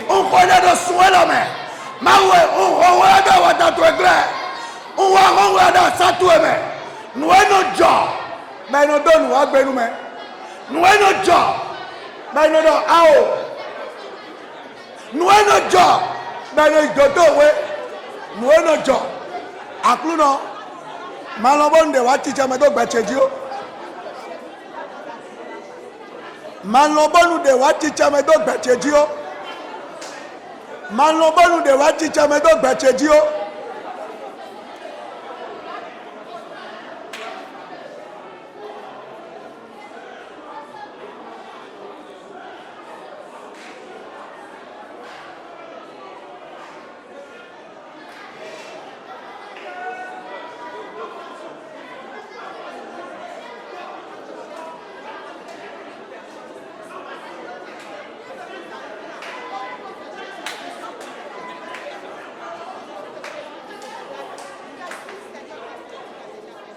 On connaît de souhait la main. On voit dans votre éclair. On voit dans sa tour. Nous avons notre job. Mais nous donnons à nous. Nous avons notre job. Mais nous donnons à eux. Nous avons notre job. Mais nous donnons nous avons notre job. À nous, non. Malabon de Waticha Medo Bachedio. Malobonu de Waticha Medo Bachedio. Malobonu de Waticha Medo Bachedio.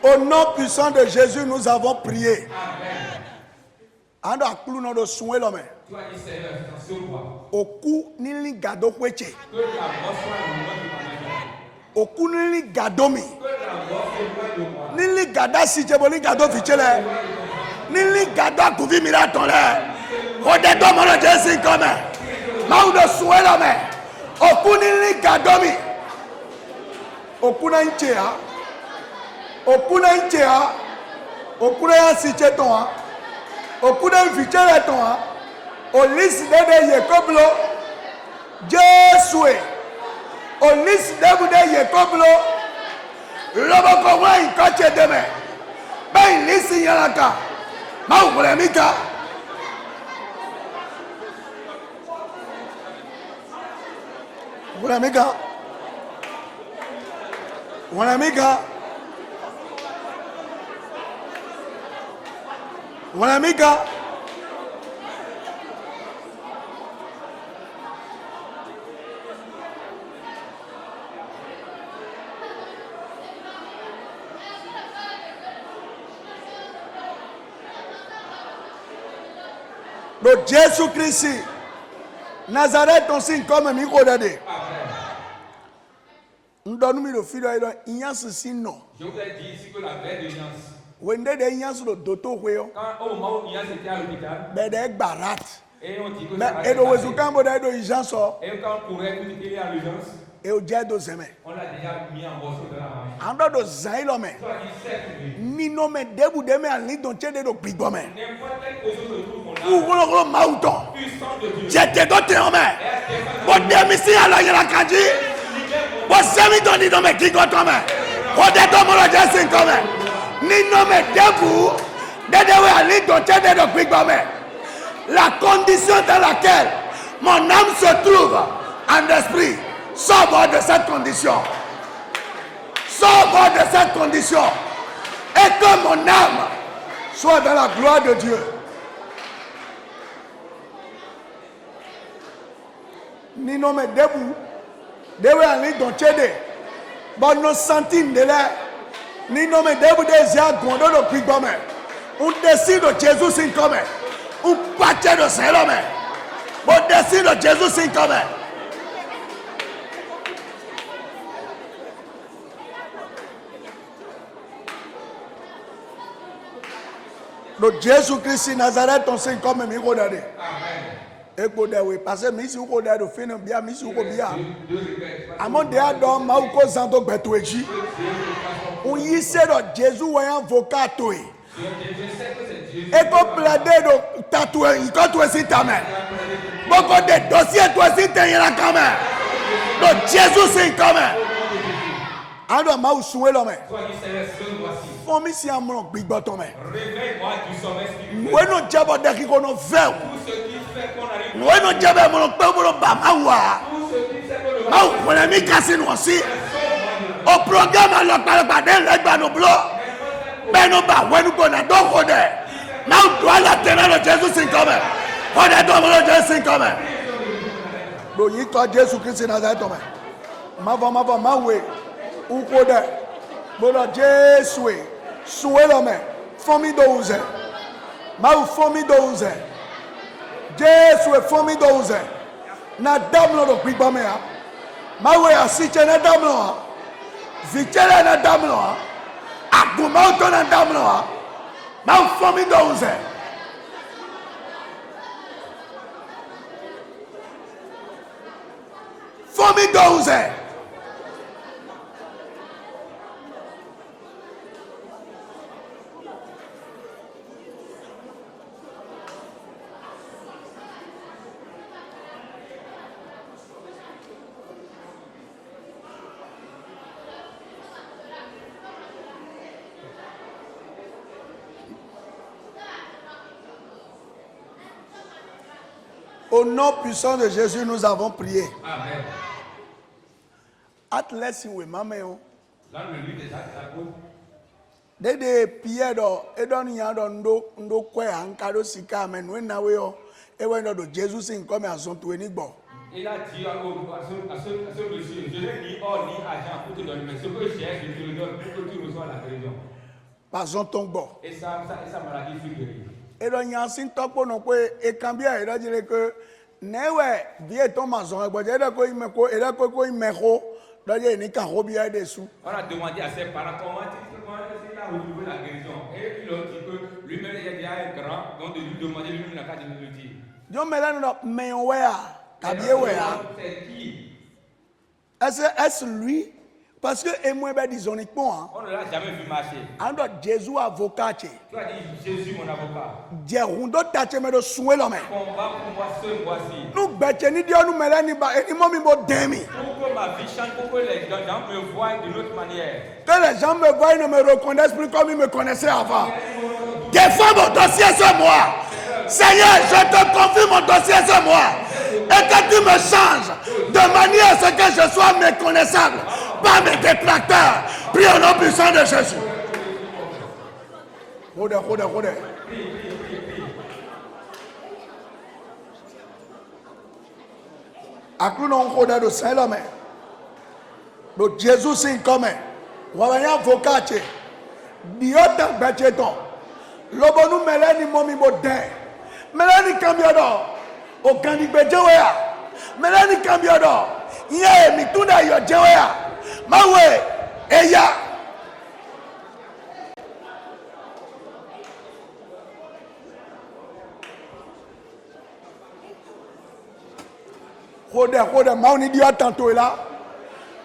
Au nom puissant de Jésus, nous avons prié. Amen. Oku nili gado kweche. Oku nili gadomi. Nili gada si jeboli gado fichele. Nili gada kuvi miratole. Ode do mono jesi kome. Maudo suela me. Oku nili gadomi. Oku na nchea. Okuna nchea, okuna ya siche toa, okuna vichele toa, olisi dede yekoblo, Jesue, olisi dede yekoblo, loboko wa inkoche deme, ba ilisi yalaka, ma ubulemika. Ubulemika. Ubulemika. Mon amiga, le Jésus-Christ, Nazareth, on signe comme un micro d'adé. Nous donnons le fil de l'ignorance sinon. Je vous ai dit ici que la vraie ignorance. When they ignorance le docteur Weo. Quand au moment où il y a c'était à l'hôpital. Mais des barat. Et on dit que mais et le wezukan boda do urgence. Et quand on pourrait tout était à l'urgence. Et au dia do zeme. On l'a déjà mis en morceaux de la main. Ando do zailo me. Ni no me debu de me ali don chede do gbigbo me. N'importe quelle chose se trouve mon âme. Ou lo mauton. Puissant de Dieu. J'étais doté en main. Bo demisi ala yela kaji. Bo semi don ni do me kigo to me. Bo de do mo lo jesin ko me. Ni nommé debout. La condition dans laquelle mon âme se trouve en esprit, sors-moi de cette condition. Sors-moi de cette condition. Et que mon âme soit dans la gloire de Dieu. Ni nommé debout. Dewe ali don chede. Bon no sentine de là. Ni nommé debout des yeux gondo de pigome. On décide de Jésus sin comme. On partait de Saint-Homme. On décide de Jésus sin comme. Le Jésus-Christ Nazareth on sin comme mi ko dade. Amen. E ko de we parce que mi si ko de fin bien mi si ko bien. Amon de adon ma ko zando gbeto eji. On y sait de Jésus ou un avocat toi. Et qu'on plaide de tatouer, il faut toi aussi ta main. Beaucoup de dossiers, toi aussi, tu es là quand même. Donc Jésus, c'est quand même. Alors, ma ou souhait l'homme. Faut me si un mon big bottom. Réveille-moi du sommeil spirituel. Ouais, non, diable de qui qu'on fait. Ouais, non, diable mon peuple, mon bamawa. Ma ou on a mis cassé nous aussi. Au programme, alors, par le badin, les banoblo. Ben non, bah, ouais, nous connaissons donc, on est. Mais on doit la tenir de Jésus, c'est quand même. On est dans le Jésus, c'est quand même. Donc, il y a Jésus-Christ, Nazareth, quand même. Ma ouais. Où qu'on est. Bon, Jésus, souhait l'homme. Famille 12. Ma ou famille 12. Jésus, famille 12. Na dame, là, donc, big bamé, ma ouais, assis, na dame, là. Victoire, na dame, là. Agouma ou ton dame là, ma famille 12. Famille 12. Au nom puissant de Jésus, nous avons prié. Amen. Atlas we mameo. Dans le livre des Actes, Dede Pierre edon yando ndo kwe ankado sika men we na we o e we no do Jesus sin come ason to enigbo. Il a dit à ce monsieur, je n'ai ni or ni argent pour te donner, mais ce que je cherche, je te le donne pour que tu reçois la guérison. Pas son tombo. Et sa maladie fut guérie. Et donc, il y a un signe topo non quoi et cambia et là dire que newe vie ton maison et boire là quoi il me quoi et là quoi il me quoi là dire ni qu'un robia dessous. On a demandé à ses parents comment c'est là où il veut la guérison et il a dit que lui-même il est déjà un grand donc de lui demander lui-même la carte de lui dire. Dieu me l'a non mais on ouais kabie ouais. C'est qui? Est-ce lui? Parce que et moi ben disons uniquement. On ne l'a jamais vu marcher. Ando Jésus avocat. Tu as dit Jésus mon avocat. Dieu rundo tache me do soué l'homme. Combat pour moi ce mois-ci. Nous bêtons ni Dieu nous mêlons ni ba et ni moi mi mo demi. Pour que ma vie change, pour que les gens me voient d'une autre manière. Que les gens me voient et ne me reconnaissent plus comme ils me connaissaient avant. Défends mon dossier sur moi. Seigneur, je te confie mon dossier sur moi. Et que tu me changes de manière à ce que je sois méconnaissable par mes détracteurs. Prie au nom puissant de Jésus. Rode. Aklu non rode do Saint-Homme. Do Jésus sin comme. Wawanya vocache. Diota becheton. Lobonu meleni momi bodin. Meleni cambiodo. O kandi bejewa. Meleni cambiodo. Iye mi tunda yo jewa. Mawe eya. Rode, mauni dio tantôt là.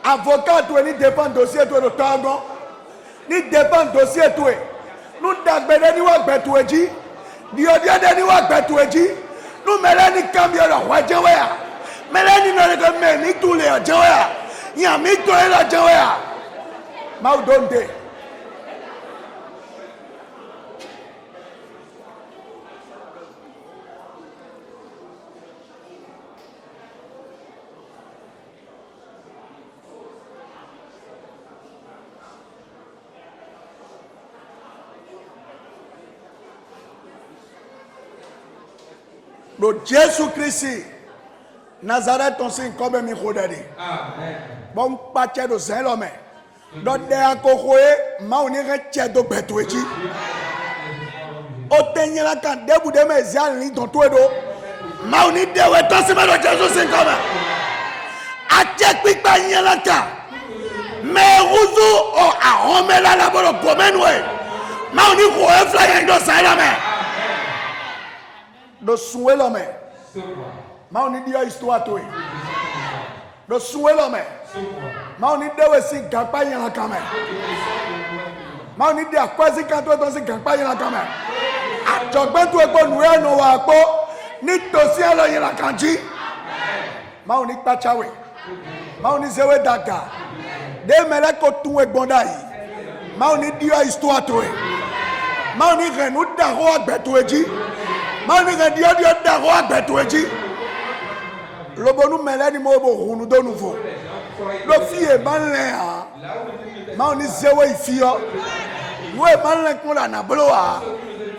Avocat toi ni dépend dossier toi de tango. Ni dépend dossier toi. Nous dagbede ni wa gbetueji. Dio de ni wa gbetueji. Nous melani cambio lo wa jewa. Melani no le me ni tous les jewa. Ya mi to la jewa. Mau donde. Le Jésus Christ, Nazareth, on s'est comme mi rodadi. Amen. Bon, pas de de Saint l'homme. Donc, de à Kokoé, ma on est retient de Betoueji. Otenye la kan debu de me zial ni don tuedo. Ma on est de weto si me de Jésus c'est comme. Ache quick ba nyala ka. Mais Rouzu o a romela la bolo pomenwe. Ma on est ko fly do Saint l'homme. Do soué l'homme. Ma on est dit histoire toi. Do soué l'homme. Ma on est de wesi gapa nyala kame. Ma on est dit a quasi quand toi ton si gapa nyala kame. Àjọ̀gbọ́n tó epo nù ẹnu wà pọ̀ nítòsí ẹlòyìn làkànjí. Máa ò ní pàjáwé. Máa ò ní zéwé dàgà. Dé mẹ́lẹ́ kó tún egbọ́n dà yìí. Máa ò ní díọ̀ ìsítọ́ àtò ẹ̀. Máa ò ní rẹ̀nú dàrọ́ àgbẹ̀tò ẹjí. Máa ò ní rẹ̀ díọ̀ dàrọ́ àgbẹ̀tò ẹjí. Lobonu mẹ́lẹ́ ni mo bò hùnú dónú fò. Ló fi èèmá lẹ̀ hàn. Máa ò ní zéwé ìfiyọ́. Ìwé èèmá lẹ̀ kún lànà bolo wa.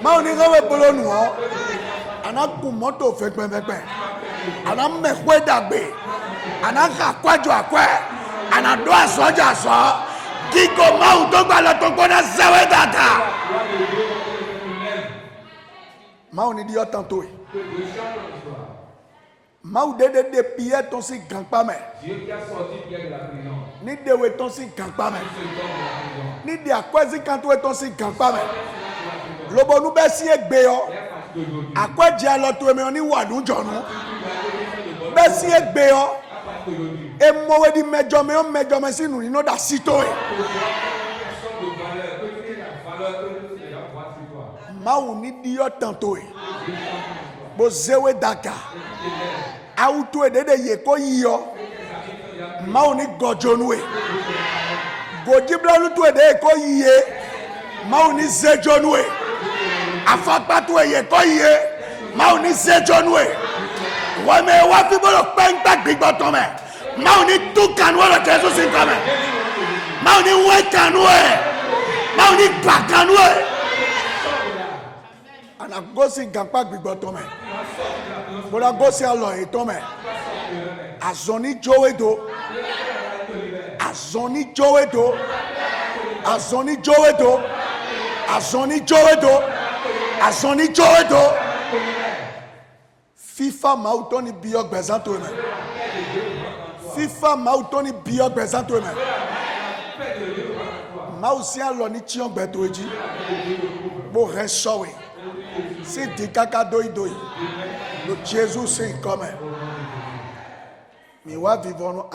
Ma oni gawe bolo nu o ana ku moto fekpefekpe ana mekwe dagbe ana ka kwajo akwe ana do asoja aso kiko ma u to gba lo to gbona zewe dada ma oni di otanto e ma u de Pierre ton si gangpa me Dieu qui a sorti Pierre de la prison. ni de we ton si gangpa me ni de akwezi kanto we ton si gangpa me lobonu be si egbe yo akwaji aloto emi oni wanu jonu be si egbe yo emowe di mejo me sinu ni no da sito e mawu ni di yo tanto e bo zewe daka auto e dede ye ko yiyo mawu ni gojonu e gojibla to e de ko yiye mawu ni zejonu e afakpatu eye ko ye ma oni sejonu e wa me wa fi bolo penta gbigbo to me ma oni tu kanu lo Jesus sin come ma oni we kanu e ma oni gba kanu e ana gosi gapa gbigbo to me bola gosi alo e to me azoni jowedo azoni jowedo azoni jowedo azoni jowedo azoni jowedo FIFA mautoni bio gbezanto me FIFA mautoni bio gbezanto me mausi alo ni chion gbeto eji bo resowe si dikaka doidoi le Jesus c'est comme mi wa vivons